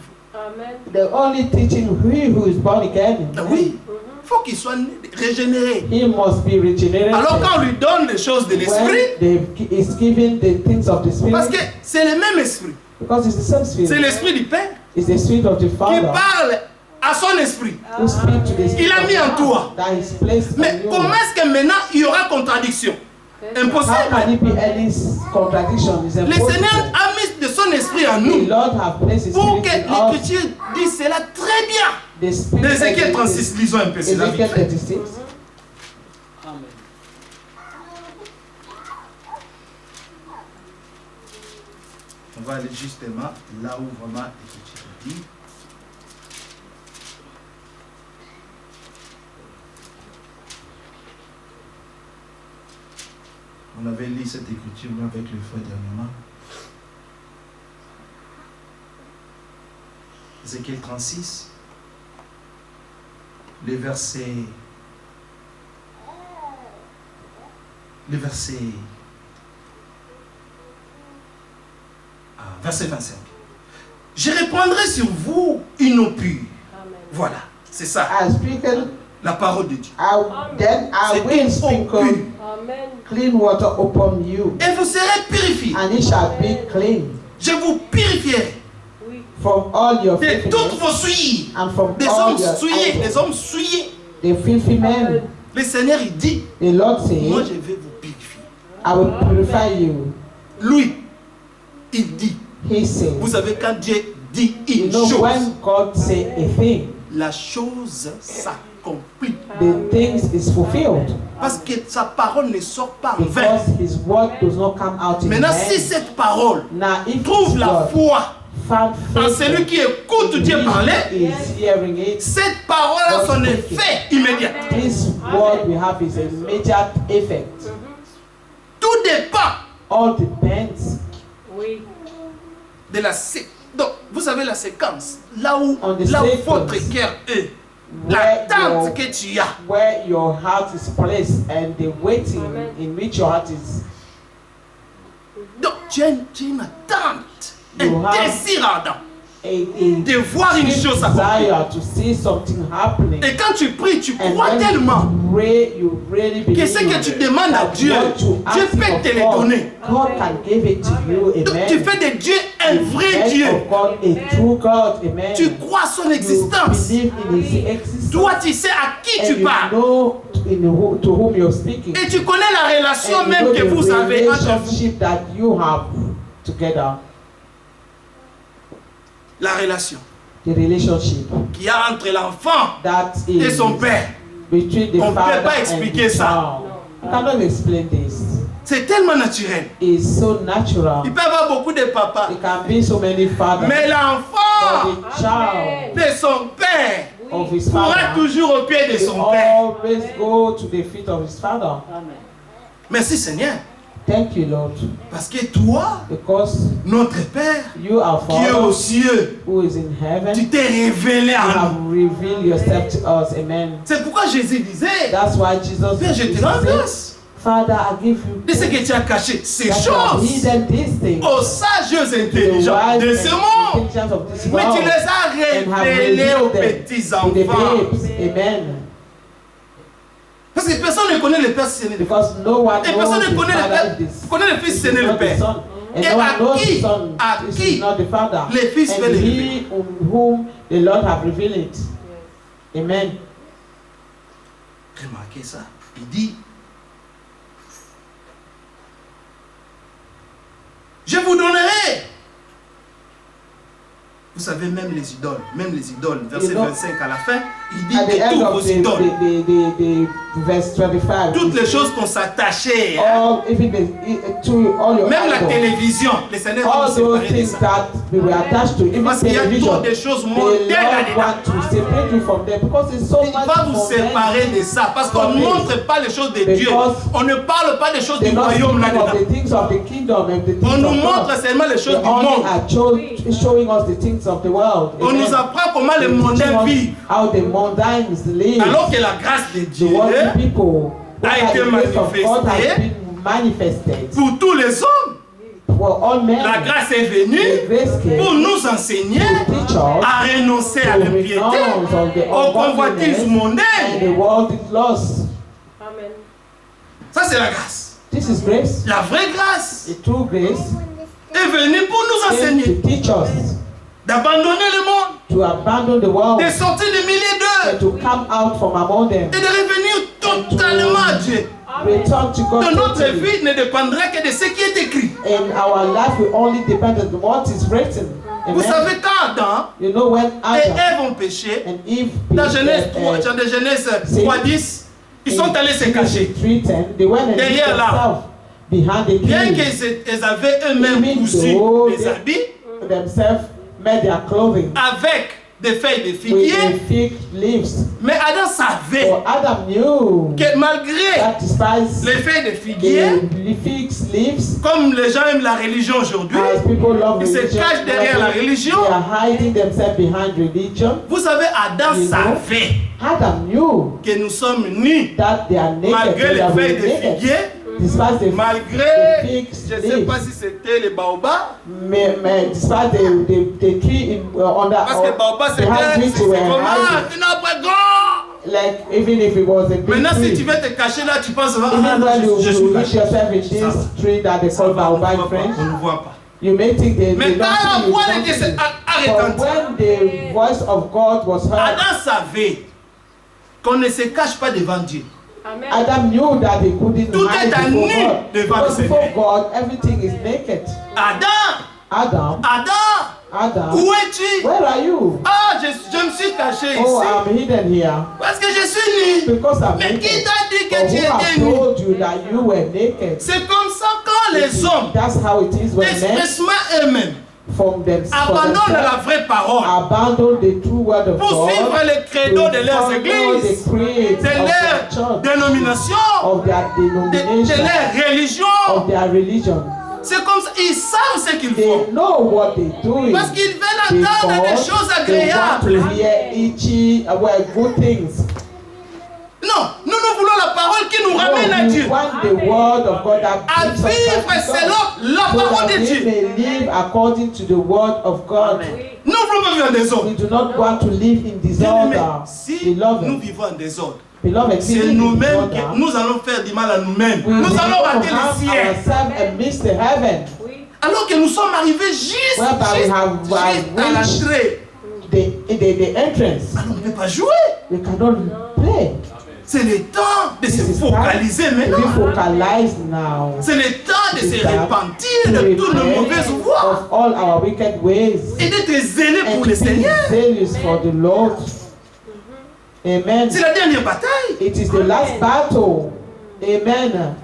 The only teaching he who is born again. Ah oui. Il faut qu'il soit régénéré. He must be regenerated. Alors quand on lui donne les choses de l'esprit, When is given the things of the Spirit. parce que c'est le même esprit. Because it's the same Spirit. C'est l'esprit du Père It's the Spirit of the qui Father parle à son esprit. who speak to the Spirit Il a of mis en God toi. that is placed Mais in you. comment est-ce que maintenant il y aura contradiction? How can Impossible. it be any contradiction? It's Le impossible. Seigneur a mis de son esprit en The nous Lord have placed His pour Spirit que in us. l'Écriture dise cela très bien. The Spirit Dans Ézéchiel 36, lisons un peu cela. Ezekiel vite fait. 36. On va aller justement là où vraiment l'Écriture dit. On avait lu cette écriture avec le frère dernièrement. Ézéchiel 36, le verset 25. Je répandrai sur vous une eau pure. Voilà, c'est ça, I speak it, la parole de Dieu. then I C'est will une eau sprinkle pure. Amen. clean water upon you, Et vous serez purifiés. and it shall be clean Je vous purifierai Oui. from all your de toutes filthiness vos souillures. and from Des all hommes your souillés, idols. des hommes souillés. The filthy men. Le Seigneur, il dit, The Lord moi said, je vais vous purifier. I will purify you. Lui, il dit, He said, vous savez quand Dieu dit you une know, chose, when God say a thing, la chose s'accomplit. the things is fulfilled Parce que sa parole ne sort pas en vain. because His word does not come out in Maintenant, si vain. cette parole Now, if trouve His la word foi found en faith celui qui écoute Dieu in parler, he is hearing it, cette parole a son effet immédiat. this word we have is immediate effect. Tout dépend All depends Oui. de la séquence. Donc, vous savez la séquence, là où On the votre sequence. cœur est, where l'attente your, que tu as. where your heart is placed and the waiting Amen. in which your heart is. Donc, tu as une attente, You un have désir ardent A de voir une deep chose s'accomplir. desire to see something happening. Et quand tu pries, tu And crois when tellement you pray, you really believe que ce que tu demandes à that Dieu, what you Dieu ask peut of te le God, donner. God can give it to you. Donc, Amen. tu fais de Dieu un You vrai make Dieu. of God a true God. Amen. Tu crois son You existence. believe in His existence. Toi, tu sais à qui And tu you parles. know to whom you're speaking. Et tu connais la relation And you même know que the vous avez entre vous. relationship that you have together. La relation The relationship qu'il y a entre l'enfant that et is son père. between the On ne peut father pas and expliquer the ça. child. You cannot explain this. C'est tellement naturel. It's so natural. Il peut y avoir beaucoup de papas. It can be so many fathers. Mais But l'enfant the child de son père of his pourra father toujours au pied de will son père. always go to the feet of his father. Merci Seigneur. Thank you, Lord. Parce que toi, Because notre Père, you are qui est aux Father cieux, who is in heaven. tu t'es révélé You à nous. have revealed yourself to us. Amen. C'est pourquoi Jésus disait, That's why Jesus Père, je te rends said, grâce Father, I give you de ce que tu as caché, ces that you have choses hidden these things aux sages to the intelligents wise de ce and monde. intelligence of this Mais tu world les as and have révélés aux revealed them petits to the enfants. babes. Amen. Parce que personne ne connaît le Père si ce n'est le Fils. Because no one Et knows personne ne the connaît le Father Père, if this connaît le Fils, this ce is n'est le not the Père. Son. And Et no one à knows qui- the Son. à This qui is not the Father. le Fils fait And le he whom the Lord have revealed it. Amen. Remarquez ça. Il dit, je vous donnerai. Vous savez, même les idoles, verset You know, 25 à la fin, il dit At the de end tous of vos idoles, the verse 25. toutes les choses qu'on s'attachait, hein. All, even to all your Même la idols, télévision, les Seigneur va all nous those séparer de things ça. that we were attached to, even Parce qu'il y a television, trop de choses the mondaines Lord là-dedans. want to separate you from them because it's so Il much va vous more séparer de ça parce qu'on ne Because- montre pas les choses de Dieu. because On ne parle pas des choses they're du not royaume speaking of là-dedans. the things of the kingdom and the On things nous of montre God. seulement les They choses du only monde. are showing us the things of the world. On Amen. nous apprend comment les They're teaching mondains us vivent. how the mundane live. Alors que la grâce de The Dieu worldly people a where été the grace of God has manifestée been manifested pour tous les hommes. for all men. La grâce est The venue grace came pour nous enseigner to teach us à renoncer à to l'impiété, renounce on the au convoitisme ungodliness and mondain. the worldly loss. Amen. Ça, c'est la grâce. This is grace. La vraie grâce The true grace est venue pour nous came enseigner to teach us d'abandonner le monde, to abandon the world de sortir des milliers d'eux and to come out from among them. et de revenir totalement à Dieu. Return to God. Que notre totally. vie ne dépendra que de ce qui est écrit. And our life will only depend on what is written. Vous Amen. savez, quand Adam You know when et Adam Ève ont péché, and Eve dans Genèse 3, uh, dans Genèse c'est- 3:10, ils sont allés se cacher. 3:10, they went and hid Derrière là. themselves behind the Bien king. qu'ils avaient eux-mêmes Even cousu though des they- habits Themselves made their clothing avec des feuilles de with figuier, the fig leaves. mais Adam savait For Adam knew que malgré that despite les feuilles de figuier, the fig leaves, comme les gens aiment la religion aujourd'hui, as people love ils se religion, cachent derrière la religion. they are hiding themselves behind religion. Vous savez, Adam You know, savait Adam knew que nous sommes nus that they are naked, malgré they les are feuilles de naked. figuier, despite the Malgré, fixed je ne sais leaves, pas si c'était les baobabs, despite the tree under parce que baobab the high tree c'est to vraiment hiding, un arbre grand. like even if it was a big Maintenant, si tree, tu veux te cacher là, tu penses, ah even non, when you je suis reach caché. yourself in Ça va. this tree that they Ça call va, on ne baobab voit pas, French, on ne voit pas. you may think they Mais don't quand la see you, voix they de don't Dieu see s'est you. arrêtante, But when the voice of God was heard, Adam savait qu'on ne se cache pas devant Dieu. Amen. Adam knew that he couldn't Tout hide est à before nu God. devant le Because before Seigneur. God, everything is naked. Adam, Adam, où es-tu? where are you? Ah, je me suis caché Oh, ici. I'm hidden here Parce que je suis nu. because I'm Mais qui naked. t'a dit que But tu who have étais nu? told you that you were naked? C'est comme ça quand les hommes, That's how it is when men expressement eux-mêmes, from abandonnent la themselves vraie parole abandon the true word of pour God suivre les credos de leurs églises, the creed de of leur their church, dénomination, of their de denomination, leur religion. of their religion. C'est comme ça, ils savent ce qu'ils They font. know what they're doing. Parce qu'ils veulent entendre des choses They want to agréables. hear itchy, good things. Non, nous voulons la parole qui nous ramène à No, Dieu. we want the word of God that À brings us vivre back to God, selon la so parole that de we Dieu. may live according to the word of God. Nous ne voulons pas vivre en désordre. We do not want to live in Bien-aimés, disorder. si nous Beloved, vivons en désordre, beloved, c'est living in nous-mêmes disorder, que nous allons faire du mal à nous-mêmes. we Nous will allons rater harm le ciel. ourselves and miss the heaven. Alors que nous sommes arrivés juste Whereby we have à reached l'entrée. the entrance. Alors on ne peut pas jouer. We cannot play. C'est le temps de This se is focaliser time to maintenant. be focalized now. C'est le temps de This se is time repentir to de toutes nos repent mauvaises voies of all our wicked ways et d'être zélé and pour to le be Seigneur. zealous for the Lord. Amen. C'est la dernière bataille. It is the last battle. Amen.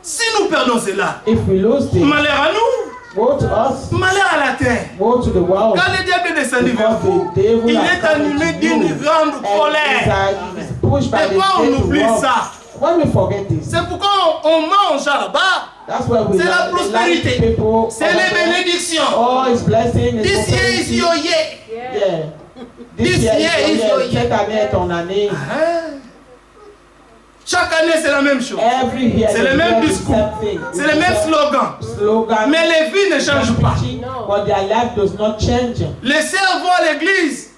Si nous perdons cela, If we lose this, malheur à nous, woe to us, malheur à la terre. woe to the world. Quand le diable est descendu vers Because vous, the devil il has est come animé into d'une you grande and colère. is pushed by Des the fois, on devil. oublie ça. When we forget this, C'est pourquoi on mange là-bas. that's why we C'est la like prospérité. people. C'est les bénédictions. Oh, his blessing, his This year is prosperity. your year. Yeah. This year is your year. Cette année est ton année. Hein? Chaque année, c'est la même chose. Every year C'est le they même hear the discours. same thing. C'est le même slogan. Slogan. Mais les vies ne changent pas. But their life does not change. Les sœurs vont à l'église.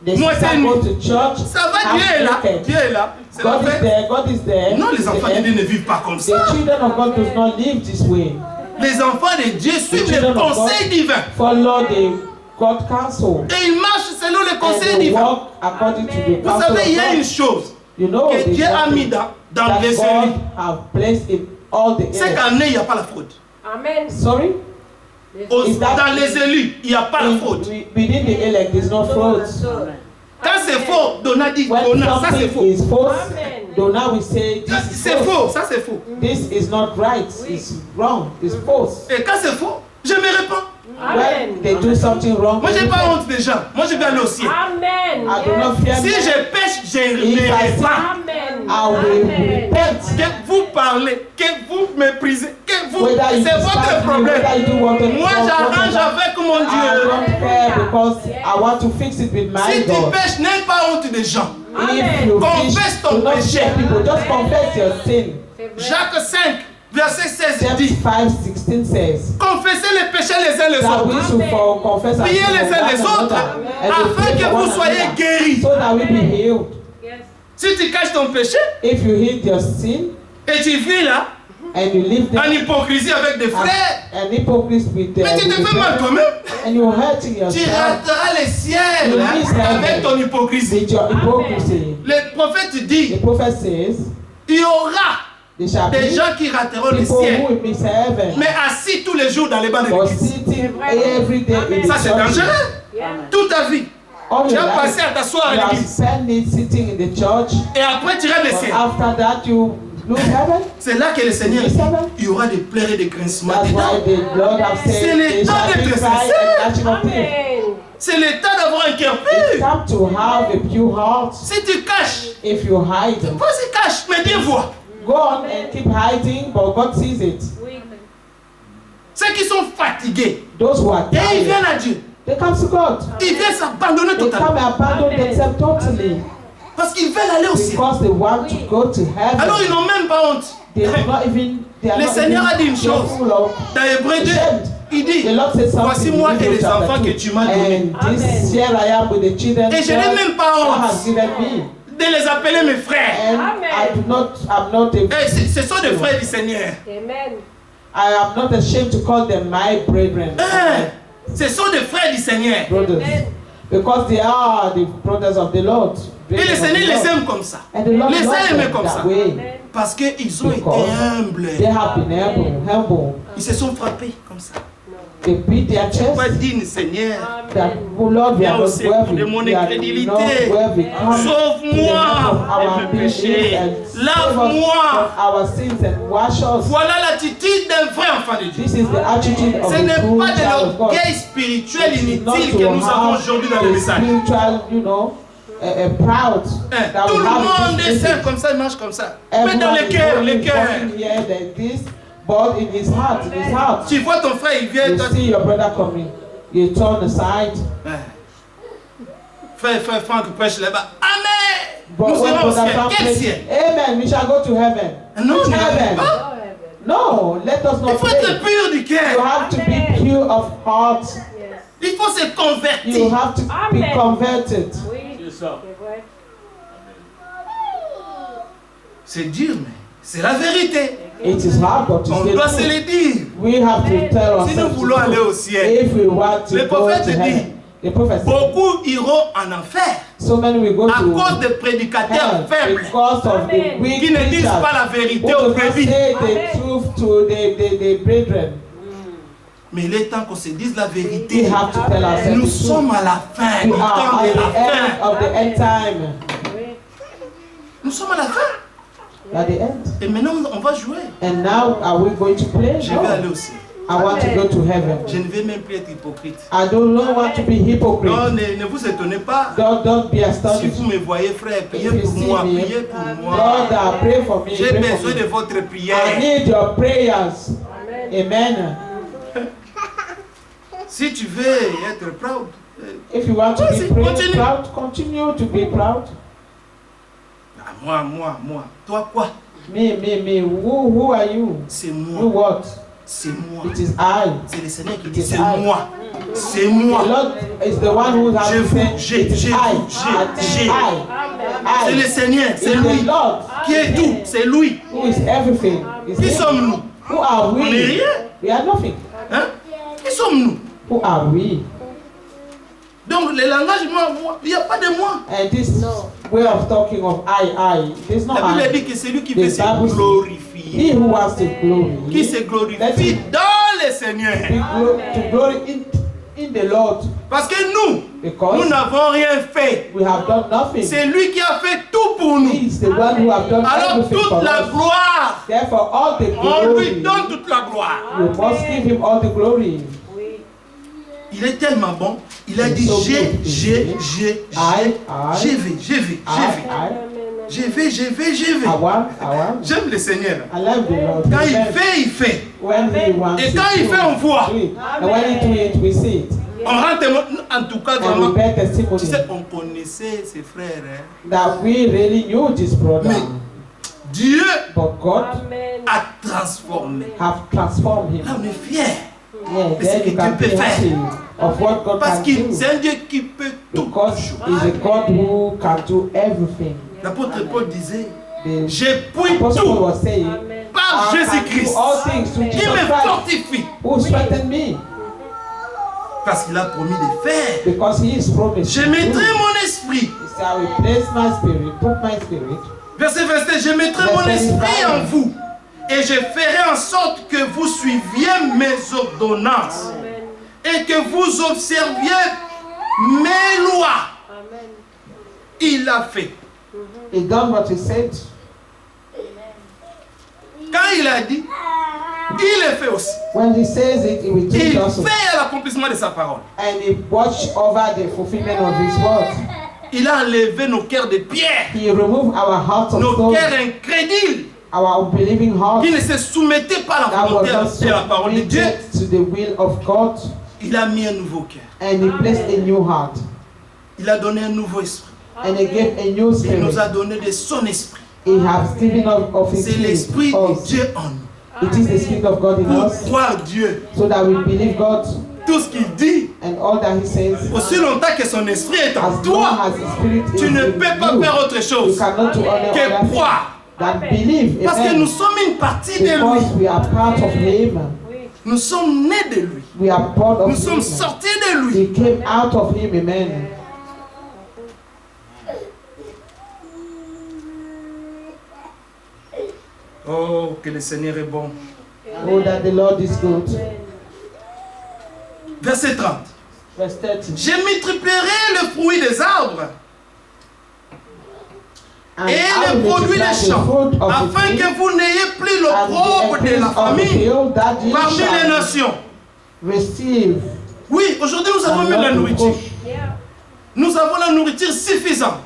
They Moi, still c'est go nous. to church. Ça va, Dieu est là. Dieu est là. C'est la God is fête. there. God is there. Non, les enfants de Dieu ne vivent pas comme ça. The children of God does not live this way. Les enfants de Dieu suivent les children of God conseils divins. Follow the God counsel. Et ils marchent selon les And conseils they divins. walk according to the Vous counsel savez, il y a of une God. chose You know que the Dieu a mis something dans that les God élus. have placed in all the C'est earth. qu'en il n'y a pas la fraude. Amen. Sorry? Is that- Dans les élus, il n'y a pas la fraude. Within the elect, there's no fraud. Quand c'est faux, Donna dit, When Donna, ça c'est something faux. is false, Amen. Donna will say this is C'est false. faux, ça c'est faux. This is not right. It's wrong. It's false. Et quand c'est faux, je me répands. When they do something wrong, Moi, j'ai pas honte des gens. Moi, je vais aller au ciel. Amen. I do not fear Si men. je pêche, je If me I répands. Amen. I will Amen. repent. Que vous parlez, que vous méprisez, que vous... Whether you C'est votre despise me, problème. whether you do whatever. Moi, j'arrange avec mon I Dieu. don't care because I want to fix it with my Si tu God. pêches, n'aie pas honte des gens. If you Confesse fish, ton do not péché. share people. Just confess your sin. Jacques 5, verset 16 James dit, 5:16 says confessez les péchés les uns les that autres. we should confess our Priez sins les for uns one les autres, another, and we afin pray que for vous one soyez another, guéris. so that we be healed. Yes. Si tu caches ton péché If you hid your sin et tu vis là, and you live en there hypocrisie avec des frères, and hypocrite with mais tu te with fais mal them, toi-même. and you're hurting Tu yourself rateras le ciel You hein, miss heaven. avec ton hypocrisie. with your hypocrisy. Le prophète The dit, prophet says il y aura there shall des be gens qui rateront le people ciel, who will miss heaven mais assis tous les jours dans les bancs de for l'église. sitting every day in the Ça c'est church. dangereux. Yeah. Toute ta vie, All tu your as life, passé à t'asseoir you à have l'église. spent it sitting in the church. Et après tu rates le But ciel. after that, you lose heaven. C'est là que le Seigneur dit, il y aura des pleurs et des grincements That's dedans. why the Lord have C'est said, le they temps shall d'être be cry sincère. and gnashing of teeth. Amen. C'est le temps d'avoir un cœur It's pur. time to have a pure heart. Si tu caches, If you hide, vas-y cache, mais Dieu voit. go on and keep hiding, but God sees it. Oui. Ceux qui sont fatigués, Those who are et ils viennent tired, à Dieu. they come to God. Ils viennent s'abandonner They come totalement. and abandon themselves totally Parce qu'ils veulent aller au ciel. because they want to go to Alors ils heaven. n'ont même pas honte. They do not even. They are Le not Seigneur even a dit une chose. fearful of Dans Hébreux 2, ashamed. il dit, The Lord said something. voici moi in et Hebrews les chapter enfants que 2. tu m'as donnés. And this here I am with the children Et je n'ai God même pas has honte given me. de les appeler mes frères. And I'm not Et ce sont des frères du Seigneur. Amen. I am not ashamed to call them my brethren, Ce sont des frères du Seigneur. brothers, because they are the brothers of the Lord. Et le brethren of Seigneur the les Lord. aime comme ça. And the Lord les loves a aimés them comme that ça. way. Parce qu'ils ont été Because humbles. They have been humble. Ils se sont frappés comme ça. They beat their chest. Pas digne, Seigneur. That, oh Lord, we are Viens au not secours worthy. de mon We are incrédulité. not worthy. Come to the Sauve-moi help of our de mes unbelief péchés. and save us Lave-moi. from our sins and wash us. Voilà l'attitude d'un vrai enfant de Dieu. This is the attitude of Ce a n'est true pas de child of God. l'orgueil spirituel It is not inutile to que nous avons have aujourd'hui dans le a message. spiritual, proud. that Tout we le have monde this est message. saint comme ça, il marche comme ça. Mais Everyone dans le is cœur, walking le cœur. here like this, but in his heart, Tu vois ton frère, il vient. you see your brother coming. You turn aside. Frère Franck prêche là-bas. Amen. But Nous when irons au brother ciel. Frank Quel prays, ciel? Amen. We shall go to heaven. Non, Which mais heaven? ah, No, let us il not faut pray. être pur du You cœur. have to be pure of heart. Il faut se You convertir. have to be Amen. converted. Oui. C'est ça. C'est vrai. C'est dur, mais c'est la vérité. It is hard, but On it's doit the se truth. le dire. We have to tell Si nous ourselves voulons the aller truth. au ciel, If we want to Le go prophète to dit, heaven, the prophet said, beaucoup iront en enfer so many will go à cause to des prédicateurs hell faibles because of the Amen. weak qui ne disent preachers pas la vérité who aux do not brebis. say the Amen. truth to the brethren. Mais il est temps qu'on se dise la We vérité. have to tell ourselves Nous the truth. sommes à la fin, We du temps are de at la the end fin. of the end time. Oui. Nous sommes à la fin. At the end. Et maintenant, on va jouer. And now are we going to play? Je vais aller No. au ciel. I want to go to heaven. Je ne vais même plus être hypocrite. I don't want to be Non, hypocrite. ne vous étonnez pas. Don't be Si astonished. vous me voyez, frère, priez If you pour see moi. me, Priez pour moi. God, pray for me. J'ai Pray for besoin de me. votre I prière. need your prayers. Amen. Amen. Si tu veux être proud, If you want to Vas-y, be continue. proud, continue to be proud. moi. Toi quoi? Me. Who are you? C'est You moi. what? C'est moi. It is I. C'est le Seigneur qui It dit is c'est I. moi. C'est The moi. Lord is the one who has Je to vous, say, j'ai, it is j'ai, I. j'ai. I. C'est le I. Seigneur, c'est It's lui. the Lord Qui est tout? C'est lui. who is everything. Is Qui him. sommes-nous? Who are On n'est we? rien. We are nothing. Hein? Qui sommes-nous? Who are we? Donc le langage moi, il n'y a pas de moi. And this way of talking of I, there's no La Bible I. dit que c'est lui qui The veut se Bible says, He glorifier. who wants to glory, Qui se let glorifie him dans le Seigneur. to glory in the Lord, Parce que nous because n'avons rien fait. we have done nothing. C'est lui qui a fait tout pour nous. He is the one who have done Alors everything toute for la us. gloire, Therefore, all the on lui glory, donne toute la gloire. you must give him all the glory. Oui. Il est tellement bon. Il a dit So j'ai good. I want. J'aime le Seigneur. I love the Lord. Quand il Amen. fait, il fait. When he wants Et to quand il do fait, on voit. it. And when he do it, we see it. On rend témoin, en tout cas, And we vraiment. bear Tu testimony sais, on connaissait ses frères. Hein. that we really knew this brother. Mais Dieu But God Amen. a transformé. have transformed him. Là, on est fiers. Yeah, Mais c'est then you que can Dieu be peut faire. happy of what God Parce can que do. c'est un Dieu qui peut tout. Because he's a God who can do everything. L'apôtre Paul disait, The j'appuie Apostle Paul tout was saying, Amen. par I can Jésus-Christ do all things through qui Jesus me Christ fortifie. who strengthened me. Parce qu'il a promis de faire. Because he is promised. Je to do. mettrai mon esprit. He said, I will place my spirit, put my spirit. Verset 27, je mettrai mon esprit en vous et je ferai en sorte que vous suiviez mes ordonnances Amen. et que vous observiez mes lois. Amen. Il a fait. He done what he said. Quand il a dit, il le fait aussi. When he says it, he will do it Il also. fait l'accomplissement de sa parole. And he watched over the fulfillment of his word. Il a enlevé nos cœurs de pierre, He removed our hearts of nos stone, cœurs incrédules, our unbelieving hearts qui ne se soumettaient pas à la that was volonté not et à la parole de Dieu. submitted to the will of God. Il a mis un nouveau cœur. And he placed a new heart. Il a donné un nouveau esprit. And he gave a new Il spirit. nous a donné de son esprit. He has given of His C'est Spirit l'Esprit to de us. Dieu en nous. It is the Spirit of God in Pour us, croire Dieu. so that we believe God Tout ce qu'il dit, and all that He says. aussi longtemps que son esprit est en As long toi, as His Spirit is tu ne in peux pas you, faire autre you chose cannot do any que other thing croire. than believe. Parce que Amen. nous sommes une partie de lui. Because we are part of Him. Nous sommes nés de lui. We are part of Nous sommes Him. sortis de lui. We came out of Him. Amen. Oh, que le Seigneur est bon. Oh, that the Lord is good. Verset 30. Verse 30. Je multiplierai le fruit des arbres And et I le will produit multiply des the champs, fruit of the afin tree que vous n'ayez plus and l'opprobre the de la increase of the famille field, that ye parmi les shall nations. receive. Oui, aujourd'hui nous avons and même la not nourriture. reproach. Nous avons la nourriture suffisante.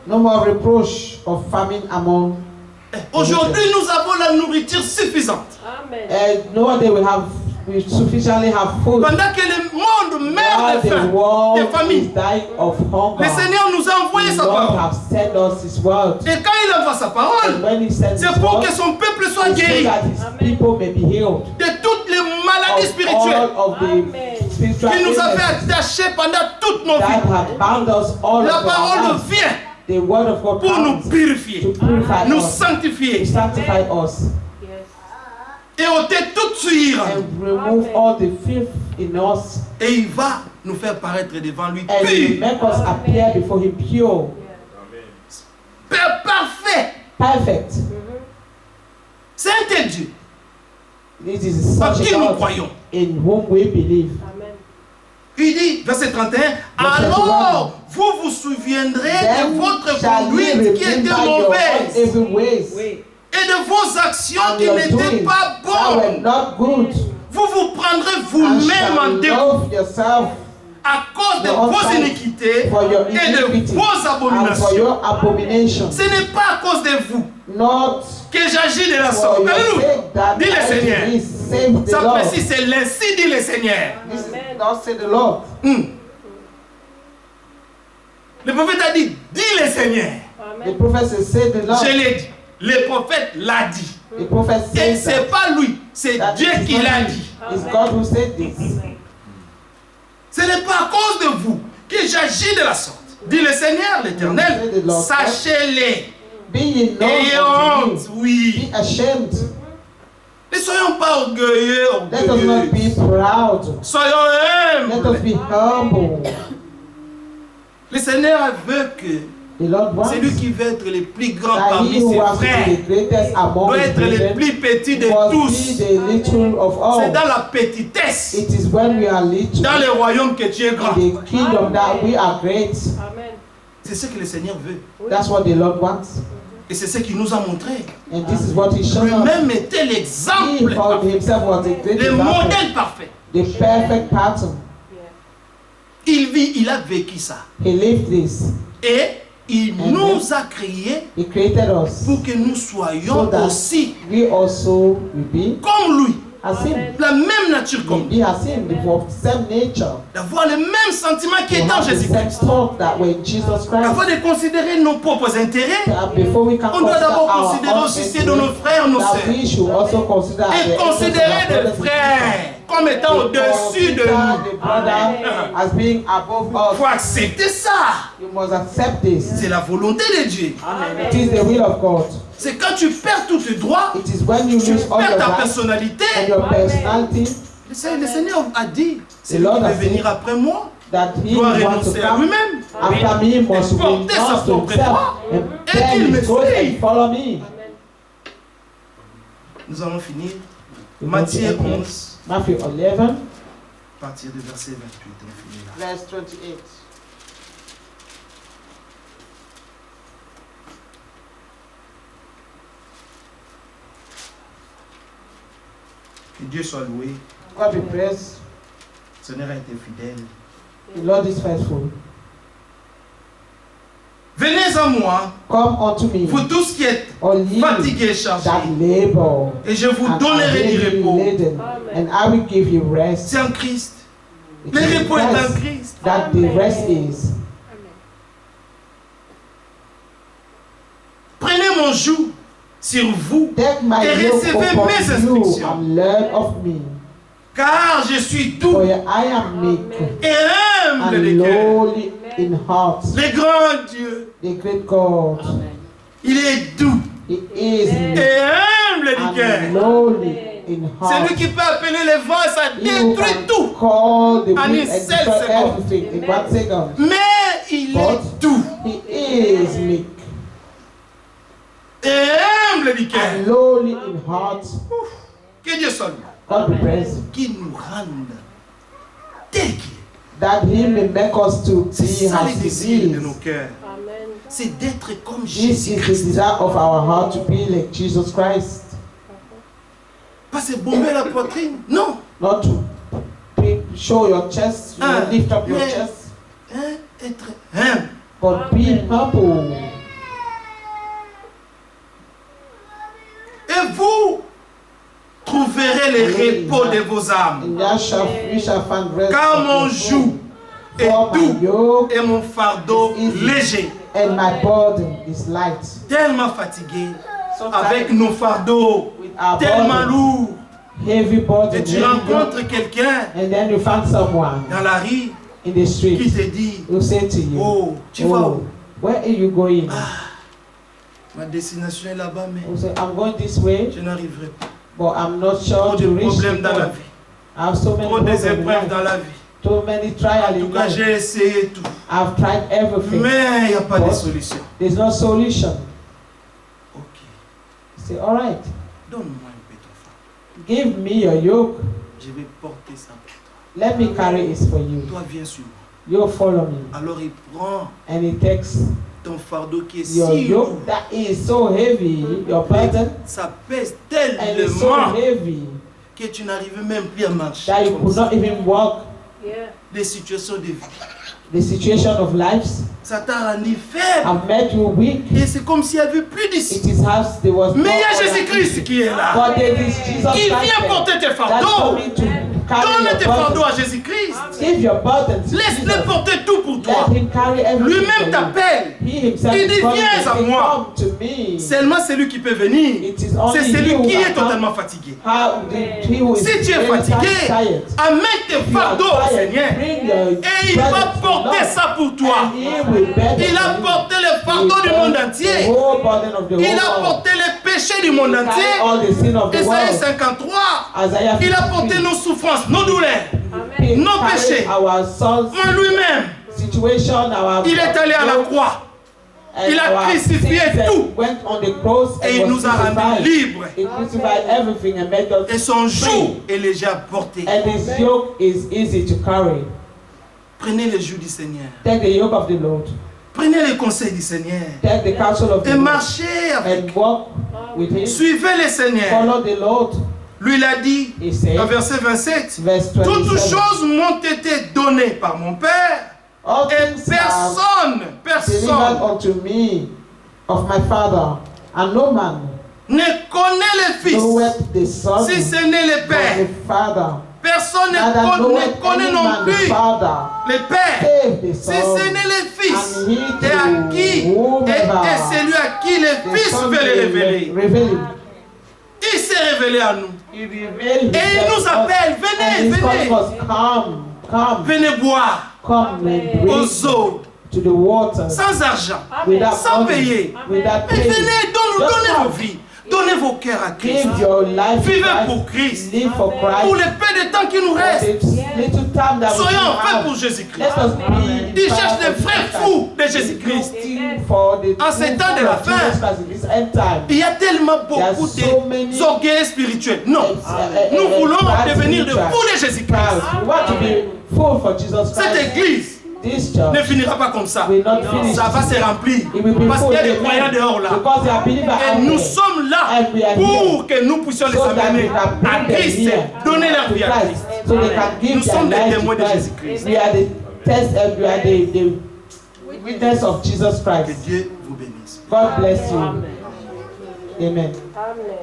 No more reproach of famine among. Aujourd'hui nous avons la nourriture suffisante. No, they will have. We sufficiently have food. Pendant que le monde meurt While de the faim, world de is famine, dying of hunger, le Seigneur nous a envoyé the sa Lord parole. have sent us His word. Et quand il envoie sa And parole, when He sends His c'est pour word, que son peuple soit it's so guéri that His people may be healed de toutes les maladies of spirituelles all of the spiritual qui nous a fait illnesses attacher pendant toute nos that vies. have bound us all La of our parole lives. vient The word of God pour nous comes purifier, to purify nous us, to sanctifier sanctify us, et ôter toute souillure. and remove all the filth in us, Et il va nous faire paraître devant lui and will pur, make us appear before Him pure, Père parfait. perfect. C'est un tel Dieu This is en such qui a nous God croyons. in whom we believe. Il dit, verset 31, alors vous vous souviendrez de Then votre shall ye conduite qui était remember your mauvaise evil ways et de vos actions and qui your n'étaient doings pas that were bonnes. not good, Vous vous prendrez and vous-même en shall dégoût love yourself à cause de your own vos sight iniquités for your et de iniquity vos and for abominations. your abomination, Ce n'est pas à cause de vous not que j'agis de la for sorte. your Alléluia. sake that Dis le I Seigneur. did this, save the Ça Lord. précise, c'est l'ainsi dit le Seigneur. This is not say the Lord. Le prophète a dit, dis le Seigneur. The prophet says, say the Lord. Je l'ai dit. Le prophète l'a dit. The prophet Et says c'est that. pas lui, c'est That Dieu is qui not l'a me. dit. It's God who said this. Ce n'est pas à cause de vous que j'agis de la sorte. Dit le Seigneur, l'Éternel, sachez-les. Be ye known Ayez unto honte, me. oui. Be ashamed. Ne soyons pas orgueilleux, Let us not be orgueilleux. proud. Soyons Let us humbles. be humble. Le Seigneur veut que The Lord wants celui qui veut être le plus grand that parmi he who ses wants to be frères the greatest among doit his être le brethren plus petit de must be tous. the little of C'est all. dans la petitesse, It is when we are little dans le royaume que tu es grand. in the kingdom that we are great. C'est ce que le Seigneur veut. That's what the Lord wants. Et c'est ce qu'il nous a montré. And this is what he showed us. Lui-même était He l'exemple, called himself was a great le example, modèle parfait. the perfect pattern. Il a vécu ça. He lived this. Et il nous a créés He created us pour que nous so soyons that aussi we also will be comme lui. as him. La même nature comme We lui. be as him, the same nature. D'avoir le même sentiment qui To est en have the same Jésus-Christ. thought that were in Jesus Christ. Avant de considérer nos propres intérêts, Before we can on doit consider d'abord our considérer own aussi ceux de nos interests, frères, nos that sœurs. we should also consider the Et interests of our considérer brothers des and frères comme étant sisters. au-dessus de Consider nous. the brother as being above Il faut us. accepter ça. You must accept this. C'est la volonté de Dieu. It is the will of God. C'est quand tu perds tous tes droits, It is when you tu lose all perds your ta rights personnalité. and your personality Le Seigneur a dit, celui Lord qui has veut venir après moi that he doit wants to renoncer à come lui-même. after me must porter sa renounce to propre himself croix and et bear qu'il me his cross suive. and follow me. Nous allons finir. We're going to Matthieu end here. 11, Matthew 11, à partir du verset 28. On finit là. verse 28. Que Dieu soit loué. God be praised. Le Seigneur a été fidèle. The Lord is faithful. Venez à moi, Come unto me, vous tous qui êtes all ye fatigués et chargés, that labor, et je vous and are donnerai du heavy repos. laden, and I will give you rest. C'est en Christ. It Le is in repos est en Christ Christ. that the rest is. Prenez mon joug sur vous Take my et yoke recevez mes upon you instructions. and learn of me. Car je suis doux For I am meek et humble de and cœur. lowly in heart. Le grand Dieu, The great God, il est doux He is meek et humble de and cœur. lowly in C'est heart. lui qui peut appeler les vents et ça He who détruit can tout. call the En wind une and seule destroy seconde. everything in 1 second. Mais il est doux He is meek et humble de cœur. and lowly in heart. Que Dieu soit loué. God be praised. Qu'il nous rende tel qu'il est. That He may make us to C'est be ça le as He désir de nos is. cœurs. Amen. C'est d'être comme This is the Jésus-Christ. desire of our heart to be like Jesus Christ. Pas se bomber la poitrine. Non. Not to show your chest, you know, lift up your mais- chest, Hein? Être humble. but be humble. Et vous trouverez le repos de vos âmes. And we shall find rest. Car of mon your soul. joug est For my doux yoke et mon fardeau is easy. léger. and my burden is light. Tellement fatigué Sometimes avec nos fardeaux, with our tellement burden, lourds. heavy burden, Et tu heavy yoke, rencontres quelqu'un and then you find someone dans la rue in the qui street te dit, who say to you, oh, tu vas "Oh, où? where are you going?" Ma destination est là-bas, mais You say, "I'm going this way, je n'arriverai pas. but I'm not Trop sure de to reach problèmes the dans la point. vie. I have so many Trop des problems in épreuves life, dans la vie. so many En trials tout in cas, life. j'ai essayé tout. I've tried everything. Mais il n'y a pas de But solution. there's no solution." Ok. You say, "All right, Donne-moi un peu ton fardeau. give me your yoke. Je vais porter ça pour toi. Let me carry it for you. Toi, viens sur moi. You follow me." Alors il prend And he takes ton fardeau qui est your si lourd. yoke that is so heavy, your burden, Ça pèse and it's so tellement heavy que tu n'arrives même plus à marcher. that you comme could ça. not even walk. Yeah. Des situations de vie. The situation of lives Ça t'a rendu faible. have made you weak. Et c'est comme s'il n'y avait plus d'ici. It is as there was Mais il y a other Jésus-Christ issue. qui est là. But there is Jesus Il Christ vient there porter tes that's fardeaux. coming to carry Donne tes your fardeaux burden. à Jésus-Christ. Give your burden to Laisse-le Jesus. porter tout pour toi. Let him carry everything Lui-même for you. t'appelle. He himself Il is dit, calling viens to à say, moi. "Come to me." Seulement c'est lui qui peut venir. It is only C'est he celui who qui can est come. totalement fatigué. He who is Si tu es very fatigué, tired. amène tes If you are fardeaux au tired, Seigneur. bring your Et il burden va to the porter Lord. ça pour toi. And he will bear Il a for you. porté les fardeaux He du bear monde the entier. whole burden of the Il a whole world. porté les péchés du monde He carried entier. all the sin of the Ésaïe world. 53. Isaiah Il a 53. porté nos souffrances, nos douleurs. He nos carried péchés. our sons En lui-même, situation, our il est allé à la croix. and Il a our crucifié sins, and tout. went on the cross Et and il was nous a rendus crucified. libres. He crucified everything and made us Et son free. joug est léger à porter. And his yoke is easy to carry. Prenez le joug du Seigneur. Take the yoke of the Lord. Prenez les conseils du Seigneur. Take the counsel of the Et Lord. marchez avec. And walk with him. Suivez le Seigneur. Follow the Lord. Lui, il a dit, He said, dans verset 27, verse toutes 27. choses m'ont été données par mon Père. All Et things are delivered personne unto me of my Father, and no man ne connaît le Fils knoweth the Son si ce n'est le but Père. the Father. Personne Neither ne knoweth connaît any non man the plus Father, le Père. save the Si Son. ce n'est le Fils, And he et à qui, to whomever et celui à qui le the Fils Son veut le will révéler. reveal him. Il s'est révélé à nous. He revealed Et il himself nous to us, appelle, and venez, he's calling venez, us, come, venez boire come and aux drink eaux, to the water sans argent, without sans money, payer. without Mais paying. venez, Just donnez come. vos vies, donnez vos cœurs à Christ. Give your life to Vivez Christ. pour Christ. Live for Pour Christ. le peu de temps qui nous For reste, the little time that we soyons en fait have. pour Jésus-Christ. Let us be Il cherche des frères fous de Jésus-Christ. En ces temps de la fin, il y a tellement beaucoup d'orgueils spirituels. Non, nous voulons devenir de fous de Jésus-Christ. We want to be full for Jesus Cette Christ. église This ne church finira pas comme ça. will not finish. Ça va se remplir. It will be Parce full qu'il y a des amen. croyants dehors là. Because they are believers Et out nous there. sommes là And we are pour que nous puissions les So that we amener can à bring them Christ, here donner leur to vie à Christ, Christ. so they can give Nous their sommes des life to témoins de Christ. Jésus-Christ. We are the test and we are the witness of Jesus Que Christ. Dieu vous bénisse. God bless you. Amen. Amen. Amen.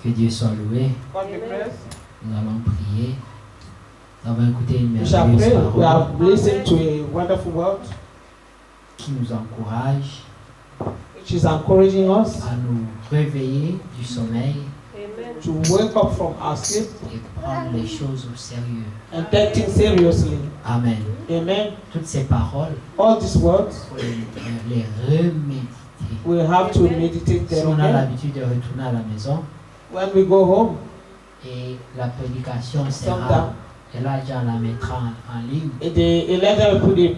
Que Dieu soit loué. God be praised. Nous allons prier. Nous avons écouté une We shall merveilleuse pray. We parole have listened to a wonderful word qui nous encourage which is encouraging us à nous réveiller du sommeil Amen. to wake up from our sleep et prendre les choses au sérieux. and take things seriously. Amen. Amen. Toutes ces paroles, All these words, il faut les reméditer. we have to meditate Si them on a again. l'habitude de retourner à la maison When we go home, et la prédication sometime, sera, Elijah la mettra en ligne, the Elijah will put the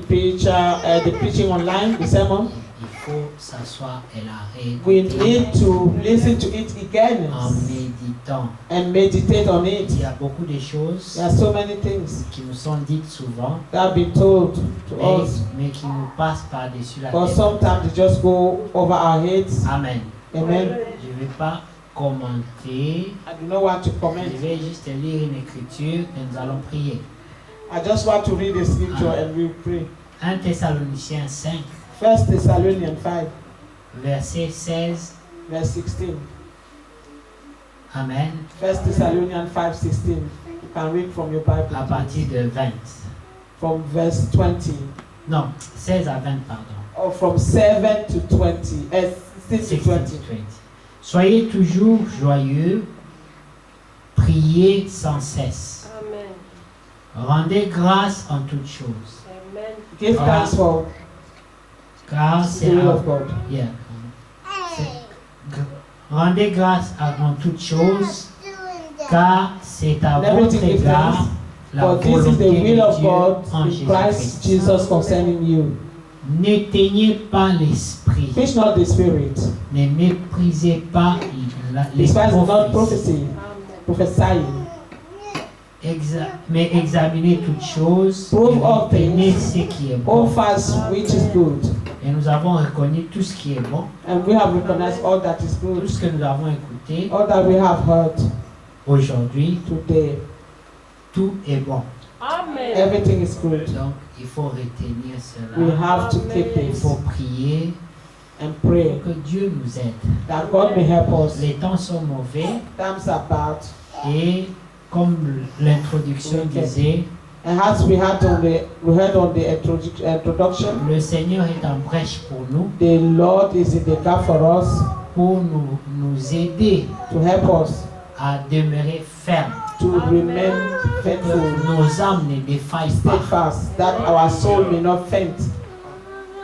preaching online, the sermon. il faut s'asseoir et la We réécouter need to listen to it again en méditant. and meditate on it. Il y a beaucoup de choses There are so many things qui nous sont dites souvent, that have been told to us, mais qui nous passent par-dessus la but tête. sometimes they just go over our heads. Amen. Amen. Je ne vais pas commenter, I do not want to je comment. vais juste lire une écriture et nous allons prier. I just want to read the scripture and we pray. 1 Thessaloniciens 5, 1 Thessalonians 5, verset 16. verse 16. Amen. 1 Thessalonians 5:16. You can read from your Bible. À partir de 20. From verse 20. Non, 16 à 20, pardon. Or from 7 to 20. 16 to 16 20. to 20. Soyez toujours joyeux, priez sans cesse. Amen. Rendez grâce en toutes choses. Amen. Give thanks for Car the c'est will à- of God. Yeah. Rendez grâce en toutes choses, car c'est à And everything votre give égard thanks. la For this is volonté the will de of Dieu God en in Christ Jésus-Christ. Jesus concerning you. N'éteignez pas l'esprit, Preach not the spirit. ne méprisez pas les Despise not prophéties, prophecy, Amen. prophesying. mais examinez toutes choses Prove et all retenez things. ce qui est All bon. fast which is good. Et nous avons reconnu tout ce qui est bon, And we have recognized all that is tout good. ce que nous avons écouté All that we have heard aujourd'hui, today. tout est bon. Amen. Everything is good. Donc il faut retenir We cela. have to keep Il this faut prier and pray pour que Dieu nous aide. that God may help us. Les temps sont mauvais Times are bad. et comme l'introduction Okay. disait, And as we heard on the introduction, le Seigneur est en brèche pour nous, the Lord is in the gap for us pour nous aider to help us à demeurer fermes, to remain faithful, que nos âmes ne défaillent pas. steadfast, that our soul may not faint.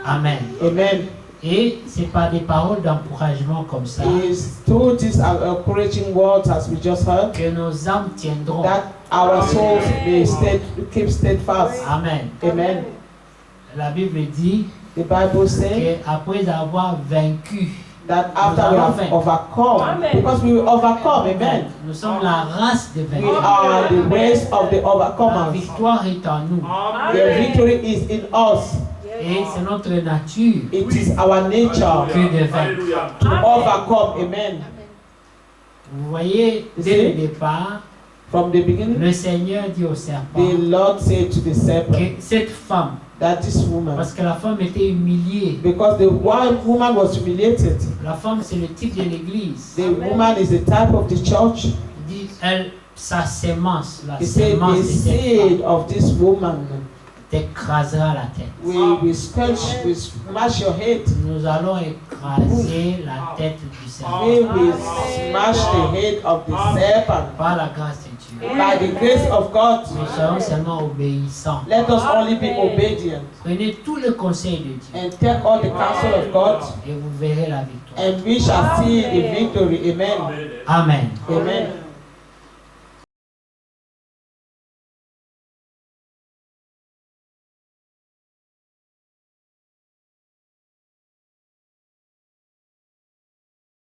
Amen. Amen. Et c'est par des paroles d'encouragement comme ça Is through these encouraging words as we just heard que nos âmes tiendront. that our souls may keep steadfast. Amen. Amen. La Bible dit The Bible says qu'après avoir vaincu, that after we have overcome, Amen. because we will overcome, amen. nous sommes la race des We vainqueurs. are the race of the La overcomers. victoire est en nous The victory is in us. et c'est notre nature It is our nature que de vaincre. to overcome, amen. Vous voyez, dès le départ, From the beginning, le Seigneur dit au serpent the Lord said to the serpent que cette femme, that this woman, parce que la femme était humiliée, because the woman was humiliated, la femme c'est le type de l'église. the woman is the type of the church. Il dit, elle, sa sémence, la He said, sémence the de cette seed femme of this woman t'écrasera la tête. we smash your head. Nous allons écraser la tête du serpent We will smash the head of the serpent par la grâce de Dieu. by the grace of God. Nous serons seulement obéissants. Let us only be obedient Prenez tout le conseil de Dieu and take all the counsel of God, et vous verrez la victoire. and we shall see the victory. Amen. Amen. Amen.